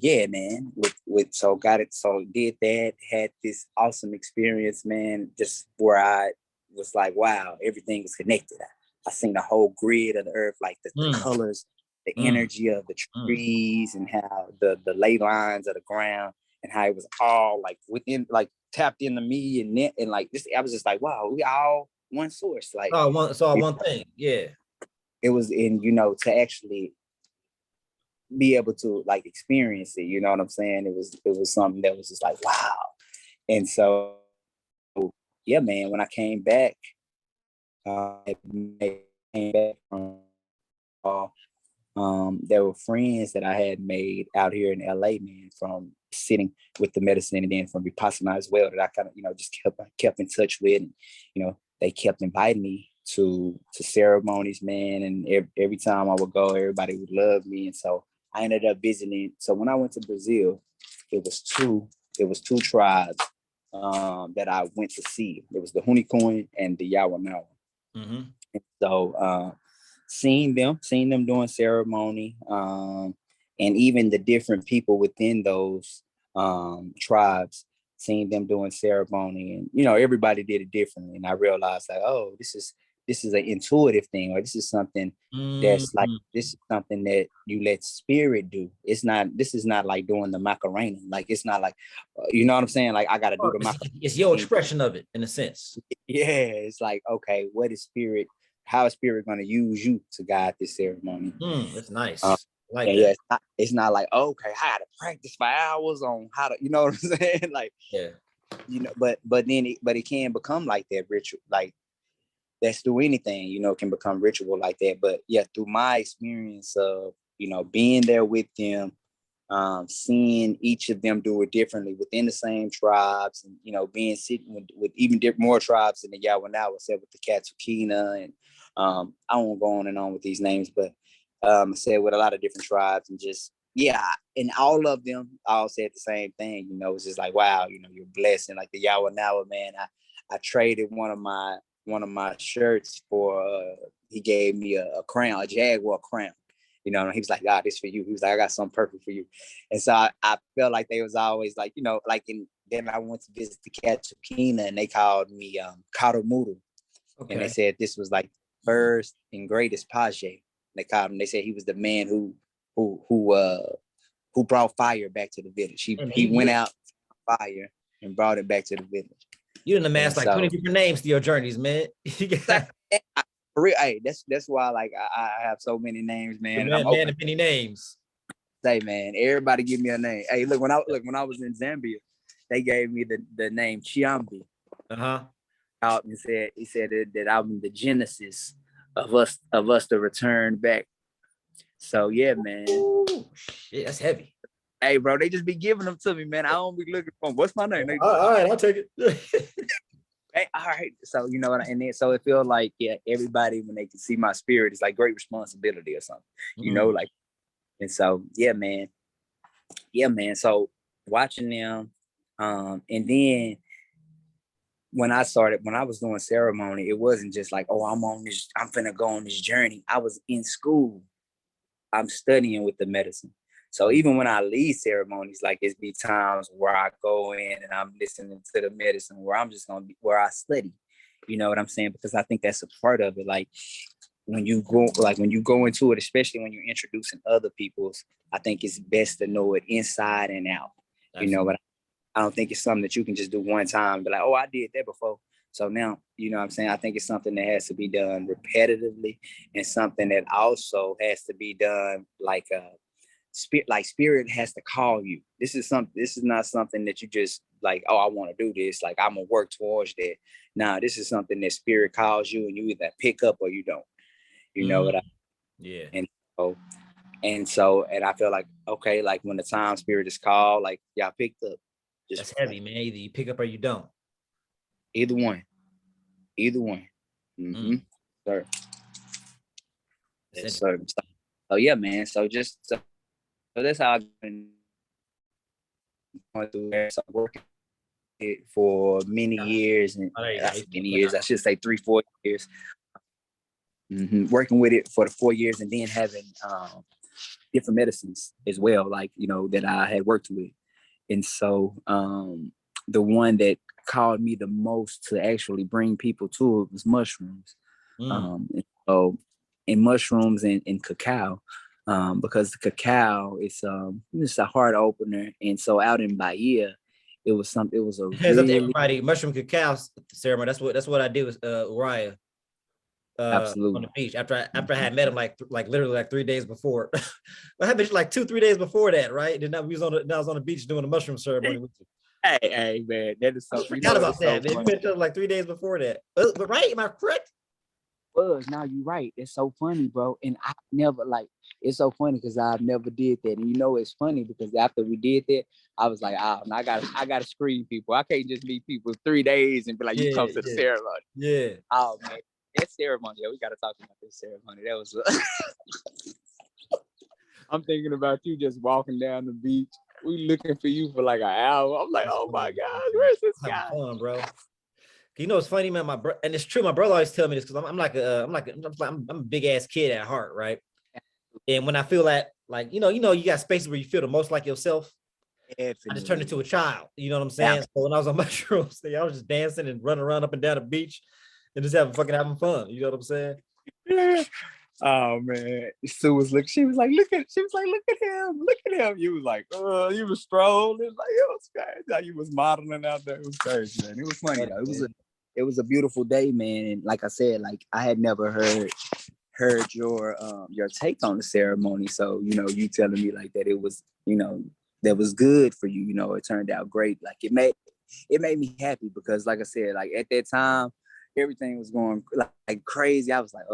yeah, man, with so got it, so did that, had this awesome experience, man, just where I was like, wow, everything is connected. I seen the whole grid of the earth, like the mm, colors, the mm, energy of the mm. trees, and how the ley lines of the ground, and how it was all like within, like tapped into me, and like this, I was just like, wow, we all one source. Like it, One thing. Yeah, it was in, you know, to actually be able to like experience it, you know what I'm saying? It was something that was just like, wow. And so yeah, man, when I came back, I came back from there were friends that I had made out here in LA, man, from sitting with the medicine and then from Vipassana as well, that I kind of, you know, just kept in touch with. And, you know, they kept inviting me to ceremonies, man. And every time I would go, everybody would love me. And so I ended up visiting. So when I went to Brazil, it was two tribes that I went to see. It was the Hunikoin and the Yawanawa. mm-hmm. And so seeing them doing ceremony, and even the different people within those tribes, seeing them doing ceremony, and you know everybody did it differently, and I realized like, oh, this is an intuitive thing, or this is something that's like, Mm-hmm. this is something that you let spirit do. This is not like doing the Macarena. Like it's not like, you know what I'm saying? Like I got to do the It's your Macarena. expression of it in a sense. Yeah, it's like, okay, what is spirit? How is spirit going to use you to guide this ceremony? That's Um, nice. I like and yeah, that. it's not like, okay, I got to practice for hours on how to, you know what I'm saying? Like, Yeah. you know, but it can become like that ritual, like that's through anything, you know, can become ritual like that. But yeah, through my experience of, you know, being there with them, seeing each of them do it differently within the same tribes, and you know, being sitting with even more tribes in the Yawanawa, said with the Katukina, and I won't go on and on with these names, but I said with a lot of different tribes, and just yeah, and all of them all said the same thing. You know, it's just like, wow, you know, you're blessed. And like the Yawanawa, man, I traded one of my shirts for he gave me a crown, a Jaguar crown. You know, and he was like, God, this for you. He was like, I got something perfect for you. And so I felt like they was always like, you know, like then I went to visit the Katukina, and they called me Karumuru. And they Okay. said this was like first and greatest Paje. They called him, they said he was the man who who uh who brought fire back to the village. And He went you out fire and brought it back to the village. didn't And amass like 20 so different names to your journeys, man. You like, got for real, hey, that's why like I have so many names, the man, and I'm man open. of many names. Say, man, everybody give me a name. Hey, look, when I was in Zambia, they gave me the name Chiambi. Uh-huh. Out and said that I'm the genesis of us to return back. So yeah, man. Ooh, shit, that's heavy. Hey, bro, they just be giving them to me, man. I don't be looking for them. What's my name? All right, I'll take it. Hey, all right. So you know what? And then so it feels like everybody when they can see my spirit, it's like great responsibility or something. You know, like, and so yeah, man. So watching them, and then when I was doing ceremony, it wasn't just like, oh, I'm finna go on this journey. I was in school. I'm studying with the medicine. So even when I leave ceremonies, like it's be times where I go in and I'm listening to the medicine where I'm just gonna be where I study. You know what I'm saying? Because I think that's a part of it. Like when you go into it, especially when you're introducing other people's, I think it's best to know it inside and out. Absolutely. You know what I don't think it's something that you can just do one time, be like, oh, I did that before. So now, you know what I'm saying? I think it's something that has to be done repetitively and something that also has to be done like spirit has to call you. This is not something that you just like, oh, I want to do this. Like I'm gonna work towards that. Nah, this is something that spirit calls you and you either pick up or you don't. You know what I Yeah. And I feel like, okay, like when the time spirit is called, like y'all picked up. That's heavy, man. Either you pick up or you don't. Either one. Mm-hmm. Sir. Yes, sir. So yeah, man. So that's how I've been going through there. So working it for many years, and many years, I should say 3-4 years. Working with it for the 4 years, and then having different medicines as well, like that I had worked with. And so the one that called me the most to actually bring people to it was mushrooms. And so in mushrooms and cacao, because the cacao is it's a heart opener. And so out in Bahia, it was a hands up to everybody, mushroom cacao ceremony. That's what I did with Ooriyah. Absolutely. On the beach after I had met him like literally like 3 days before. I had been like 2-3 days before that, right? Then I was on the beach doing the mushroom ceremony with you. Hey, man, that is so. I forgot about that. Man, we met like 3 days before that. But right, am I correct? Now you're right. It's so funny, bro. And I never it's so funny because I've never did that. And it's funny because after we did that, I was like, oh, I gotta screen people. I can't just meet people 3 days and be like, you come to the ceremony. Yeah. Oh man, that ceremony. Yeah, we gotta talk about this ceremony. That was I'm thinking about you just walking down the beach. We looking for you for like an hour. I'm like, oh my God, where's this guy? Fun, bro. You know, it's funny, man. And it's true. My brother always tell me this because I'm a big ass kid at heart, right? And when I feel that, like, you got spaces where you feel the most like yourself. Definitely. I just turned into a child. You know what I'm saying? Yeah. So when I was on mushrooms, I was just dancing and running around up and down the beach and just having fun. You know what I'm saying? Yeah. Oh man, Sue was looking. She was like, look at him. You was like, you was strolling. Like it was crazy. You was modeling out there. It was crazy, man. It was funny though. It was a beautiful day, man. And like I said, like I had never heard your take on the ceremony. So you telling me like that it was that was good for you. It turned out great. Like it made me happy because like I said, like at that time, everything was going like crazy. I was like,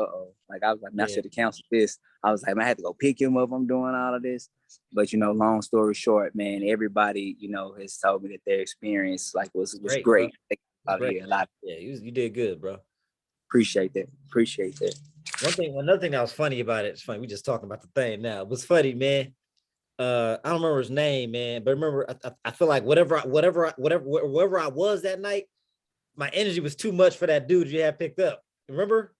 like I was like, I should have canceled this. I was like, I had to go pick him up. I'm doing all of this. But long story short, man, everybody, has told me that their experience was great. Yeah, you did good, bro. Appreciate that. Another thing that was funny about it, it's funny, we just talking about the thing now. It was funny, man. I don't remember his name, man, but remember, I feel like wherever I was that night, my energy was too much for that dude you had picked up. Remember?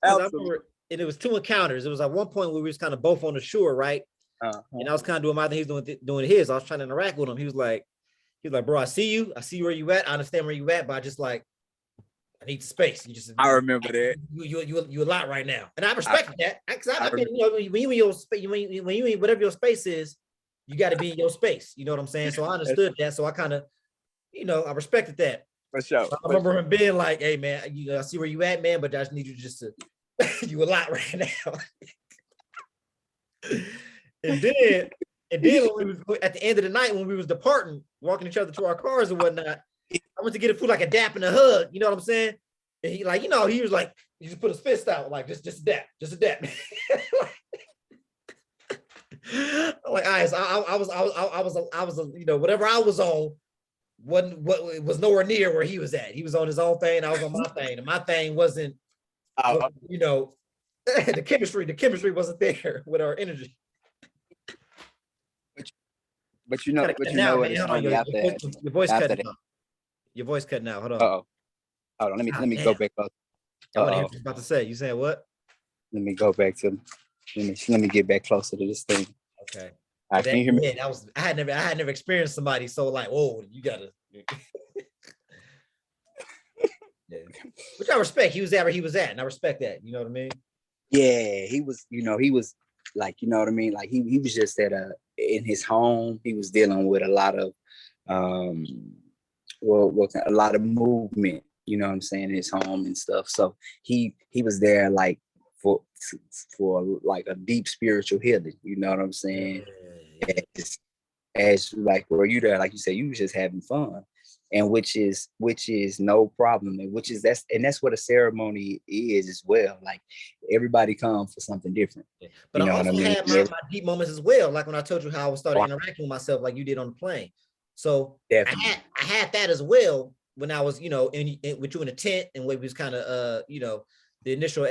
I remember, and it was 2 encounters. It was at one point where we was kind of both on the shore, right? And I was kind of doing my thing. He's doing his. I was trying to interact with him. He was like, bro, I see you. I see where you at. I understand where you at, but I just I need space. I remember that. You a lot right now, and I respect that. Because I've been, when you in your space, when you in whatever your space is, you got to be in your space. You know what I'm saying? So I understood that. So I kind of, I respected that. For sure. I remember him being like, "Hey, man, I see where you at, man, but I just need you you a lot right now." And then, when we was at the end of the night when we was departing, walking each other to our cars and whatnot, I went to get a food like a dap and a hug. You know what I'm saying? And he like, he was like, he just put his fist out like just a dap, just a dap. I'm like, all right, so I was, whatever I was on wasn't what was nowhere near where he was at. He was on his own thing, I was on my thing, and my thing wasn't, the chemistry wasn't there with our energy. But you know what is funny after your voice cutting that. out. Your voice cutting out. Hold on. Hold on. Let me go back up. I want to hear what you're about to say. You saying what? Let me go back to. Let me get back closer to this thing. Okay. Can you hear me? Yeah, I had never experienced somebody so like, whoa, you gotta. Yeah. Which I respect. He was there where he was at, and I respect that. You know what I mean? Yeah, he was like, you know what I mean? Like he was just at in his home. He was dealing with a lot of a lot of movement, you know what I'm saying, in his home and stuff. So he was there like for like a deep spiritual healing, you know what I'm saying? Yeah. As like, were you there, like you said, you was just having fun. And which is no problem, and that's what a ceremony is as well. Like everybody comes for something different. Yeah. But I also had my deep moments as well, like when I told you how I started interacting with myself like you did on the plane. So I had that as well when I was, with you in the tent, and we was kind of the initial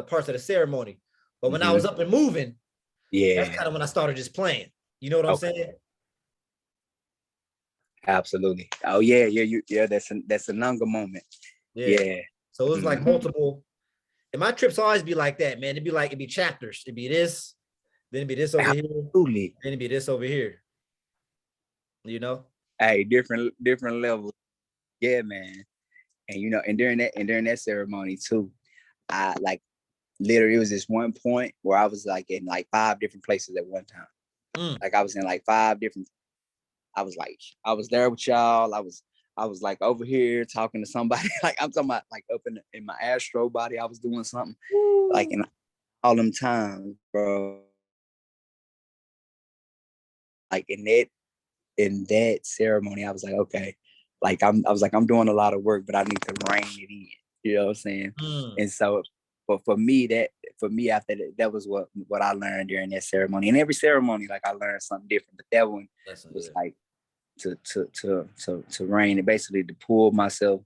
parts of the ceremony. But when I was up and moving, that's kind of when I started just playing. You know what I'm saying? Absolutely. Oh yeah. That's a Nunga moment. Yeah. So it was like multiple. And my trips always be like that, man. It'd be chapters. It'd be this, then it'd be this over here. Then it'd be this over here. You know? Hey, different levels. Yeah, man. And and during that ceremony too, I like literally, it was this one point where I was like in like 5 different places at one time. Like I was in like 5 different. I was there with y'all. I was like over here talking to somebody. Like I'm talking about like up in my astro body. I was doing something. Woo. Like in all them times, bro. Like in that ceremony, I was like, okay. Like I was like, I'm doing a lot of work, but I need to rein it in. You know what I'm saying? And so, but for me after that was what I learned during that ceremony. And every ceremony, like I learned something different. But that one was like to rein it, basically to pull myself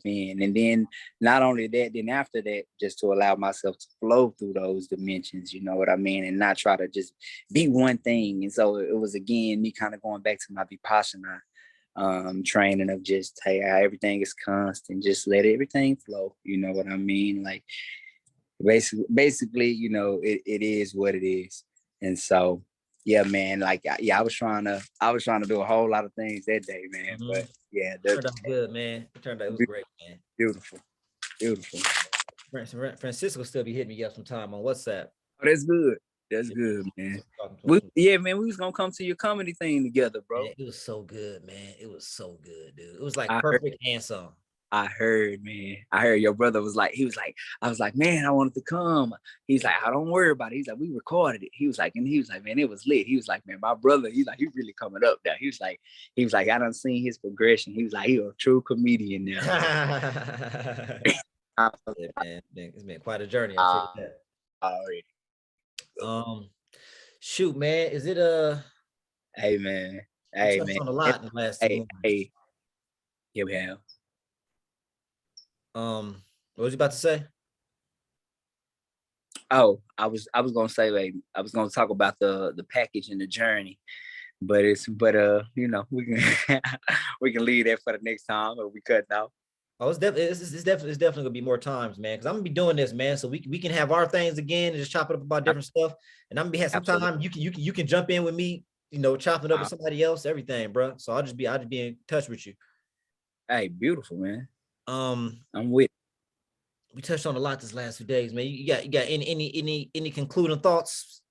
in. And then not only that, then after that, just to allow myself to flow through those dimensions, you know what I mean, and not try to just be one thing. And so it was again me kind of going back to my Vipassana training of just, hey, everything is constant, just let everything flow, you know what I mean? Like basically, it is what it is. And so yeah, man, like I was trying to do a whole lot of things that day, man. But yeah, it turned out good, man. It was great, man. Beautiful. Francisco still be hitting me up sometime on WhatsApp. Oh, that's good. That's good, man. Man, we was gonna come to your comedy thing together, bro. Man, it was so good, man. It was so good, dude. It was like perfect handsome. I heard, man. I heard your brother was like, I was like, man, I wanted to come. He's like, I don't worry about it. He's like, we recorded it. He was like, man, it was lit. He was like, man, my brother, he's like, he really coming up now. He was like, I done seen his progression. He was like, he's a true comedian now. Yeah, man. It's been quite a journey. I'll tell you that. Already. Shoot, man. Is it Hey, man. Hey, man. On a lot in the last 2 months. Hey. Yeah, we have. What was you about to say? Oh, I was gonna say, like, I was gonna talk about the package and the journey, but we can we can leave that for the next time, or we cut now. Oh, it's definitely gonna be more times, man. Because I'm gonna be doing this, man. So we can have our things again and just chop it up about different stuff. And I'm gonna be have some time. You can jump in with me, chopping it up with somebody else, everything, bro. So I'll just be in touch with you. Hey, beautiful, man. I'm with. We touched on a lot this last few days, man. You got any concluding thoughts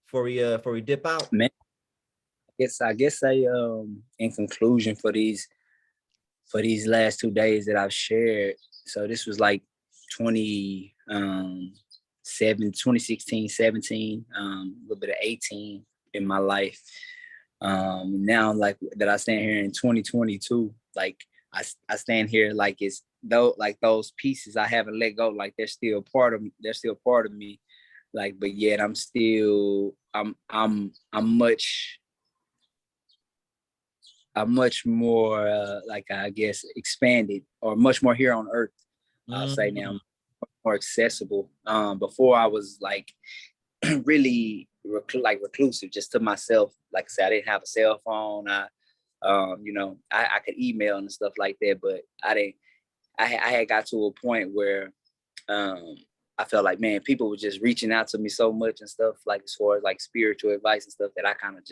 before we dip out? Man, I guess in conclusion for these last 2 days that I've shared. So this was like 20 2016, 17, a little bit of 18 in my life. Now, like that I stand here in 2022, like I stand here like it's though like those pieces I haven't let go, like they're still part of me. They're still part of me. Like, but yet I'm much more like I guess expanded or much more here on earth. I'll say now more accessible. Before I was like really reclusive just to myself. Like I said, I didn't have a cell phone. I could email and stuff like that, but I had got to a point where I felt like, man, people were just reaching out to me so much and stuff, like as far as like spiritual advice and stuff, that I kind of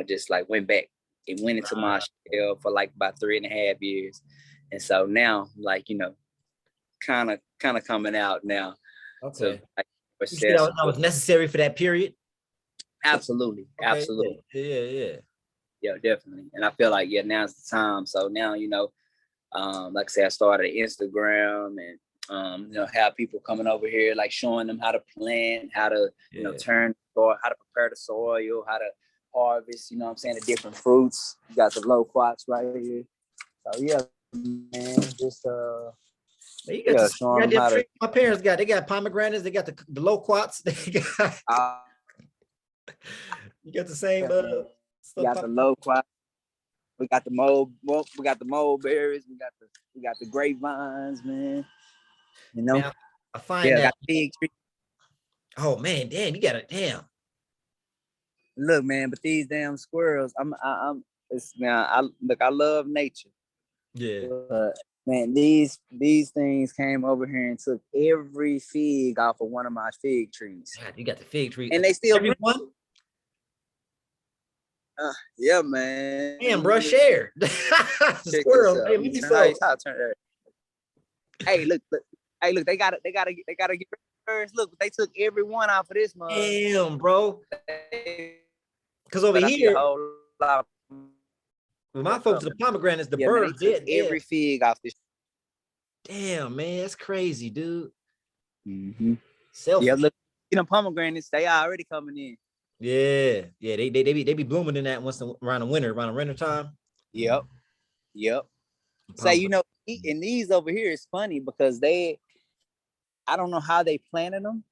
just like went back and went into my shell for like about 3.5 years. And so now, like, kind of coming out now. Okay. To, like, you see that was necessary for that period? Absolutely. Okay. Absolutely. Yeah, definitely. And I feel like, now's the time. So now, like I said, I started Instagram and have people coming over here, like showing them how to plant, how to, turn soil, how to prepare the soil, how to harvest, the different fruits. You got the loquats right here. So yeah, man, just you got showing them how to. My parents they got pomegranates, they got the loquats, they got you got the same you got the loquats. We got the mulberries. We got the grapevines, man. Man, I find that. Got fig tree. Oh man, damn! You got it, damn. Look, man, but these damn squirrels. I love nature. Yeah. But man, these things came over here and took every fig off of one of my fig trees. God, you got the fig tree, and they still everyone. Yeah, man. Damn, bro, share. Squirrel. Hey, let me Hey, look. Hey, look. They gotta get first. Look, they took every one off of this month. Damn, bro. Because over here, when my folks, the pomegranates, the birds, they took every fig off this. Damn, man, that's crazy, dude. Mm-hmm. Selfish. Yeah, look, pomegranates, they already coming in. Yeah, they be blooming in that once around the winter time. Yep. Say, eating these over here is funny because I don't know how they planted them,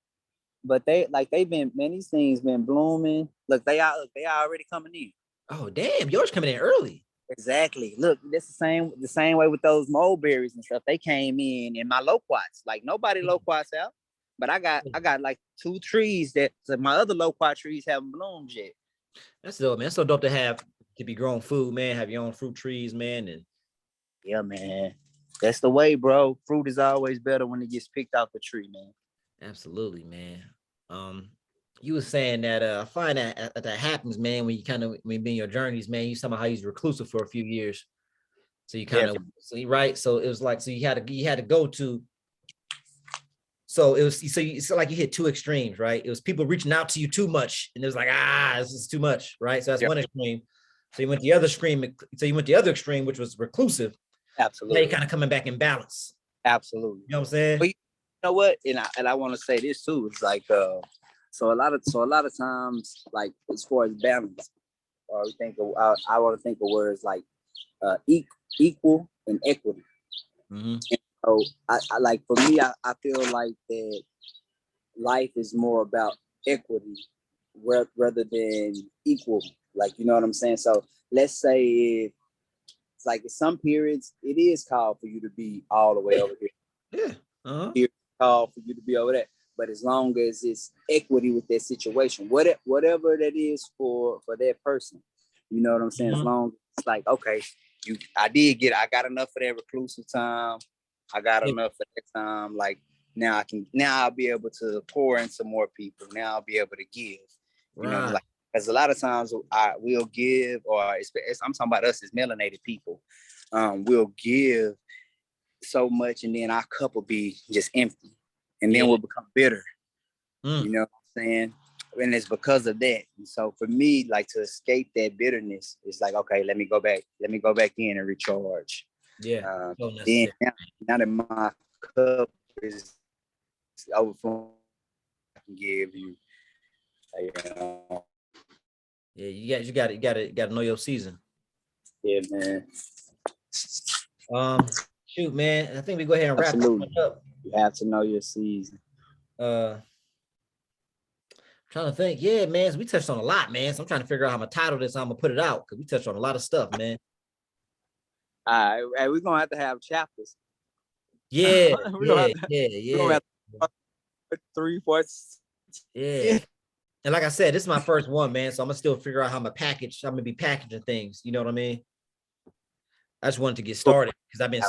but these things been blooming. Look, they are already coming in. Oh damn, yours coming in early. Exactly. Look, that's the same way with those mulberries and stuff. They came in my loquats. Like nobody loquats out. But I got like 2 trees that my other loquat trees haven't bloomed yet. That's dope, man. That's so dope to be growing food, man. Have your own fruit trees, man. And yeah, man. That's the way, bro. Fruit is always better when it gets picked off the tree, man. Absolutely, man. You were saying that I find that happens, man, when you be in your journeys, man. You talking about how you was reclusive for a few years. So you right. So it was like you had to go to. So it's like you hit 2 extremes, right? It was people reaching out to you too much, and it was like, this is too much, right? So that's one extreme. So you went the other extreme, which was reclusive. Absolutely. Now you're kind of coming back in balance. Absolutely. You know what I'm saying? But you know what? And I want to say this too. It's like so a lot of times, like as far as balance, or I want to think of words like equal and equity. Mm-hmm. So I like, for me, I feel like that life is more about equity rather than equal. Like, you know what I'm saying? So let's say it's like in some periods, it is called for you to be all the way over here. Yeah. Uh-huh. It's called for you to be over there. But as long as it's equity with that situation, whatever that is for that person, you know what I'm saying? Mm-hmm. As long as it's like, okay, I got enough for that reclusive time. I got enough for that time. Like now I'll be able to pour into more people. Now I'll be able to give. You know, like, because a lot of times I will give, or I'm talking about us as melanated people. We'll give so much, and then our cup will be just empty, and then we'll become bitter. You know what I'm saying? And it's because of that. And so for me, like, to escape that bitterness, it's like, okay, let me go back in and recharge. Yeah. Then now that my cup is overflowing can give you. You know, Yeah, you gotta know your season. yeah, man. Shoot, man. I think we go ahead and wrap this Absolutely. one up. You have to know your season. Trying to think. Yeah, man. So we touched on a lot, man. So I'm trying to figure out how I'm gonna title this, how I'm gonna put it out, because we touched on a lot of stuff, man. All right, hey, we're gonna have chapters. Yeah, We're gonna have yeah. We're gonna have 3, 4. Yeah. And like I said, this is my first one, man. So I'm gonna still figure out how I'm gonna be packaging things. You know what I mean? I just wanted to get started because I've been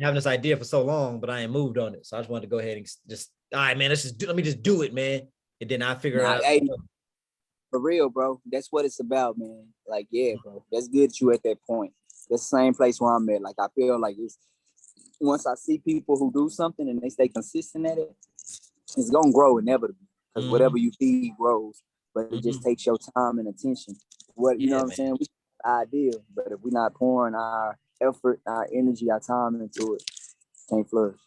having this idea for so long, but I ain't moved on it. So I just wanted to go ahead and just, all right, man. Let me just do it, man. And then I figure out. Hey, for real, bro. That's what it's about, man. Like, yeah, bro. That's good that you at that point. That's the same place where I'm at. Like, I feel like it's once I see people who do something and they stay consistent at it, it's gonna grow inevitably. Because whatever you feed grows, but it just takes your time and attention. You know what I'm saying? We ideal, but if we're not pouring our effort, our energy, our time into it, can't flourish.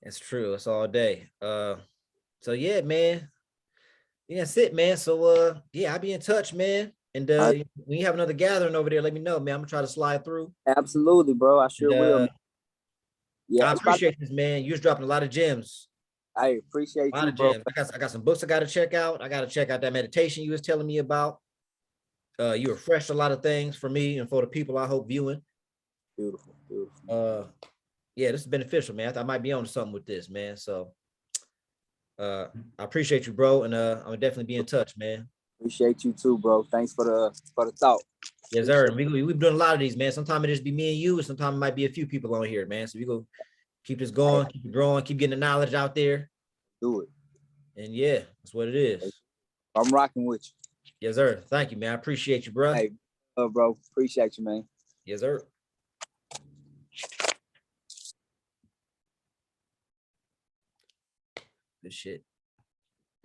It's true. It's all day. So yeah, man. Yeah, that's it, man. So yeah, I'll be in touch, man. And when you have another gathering over there, let me know, man. I'm gonna try to slide through. Absolutely, bro. I sure will. Man. Yeah, I appreciate this, man. You're just dropping a lot of gems. I appreciate a lot you, of bro. gems. I got some books I got to check out. I got to check out that meditation you was telling me about. You refreshed a lot of things for me and for the people I hope viewing. Beautiful, beautiful. Yeah, this is beneficial, man. I might be on something with this, man. So I appreciate you, bro, and I'm gonna definitely be in touch, man. Appreciate you too, bro. Thanks for the thought. Yes, sir. And we've done a lot of these, man. Sometimes it just be me and you, and sometimes it might be a few people on here, man. So we go keep this going, keep it growing, keep getting the knowledge out there. Do it. And yeah, that's what it is. I'm rocking with you. Yes, sir. Thank you, man. I appreciate you, bro. Hey, bro. Appreciate you, man. Yes, sir. Good shit.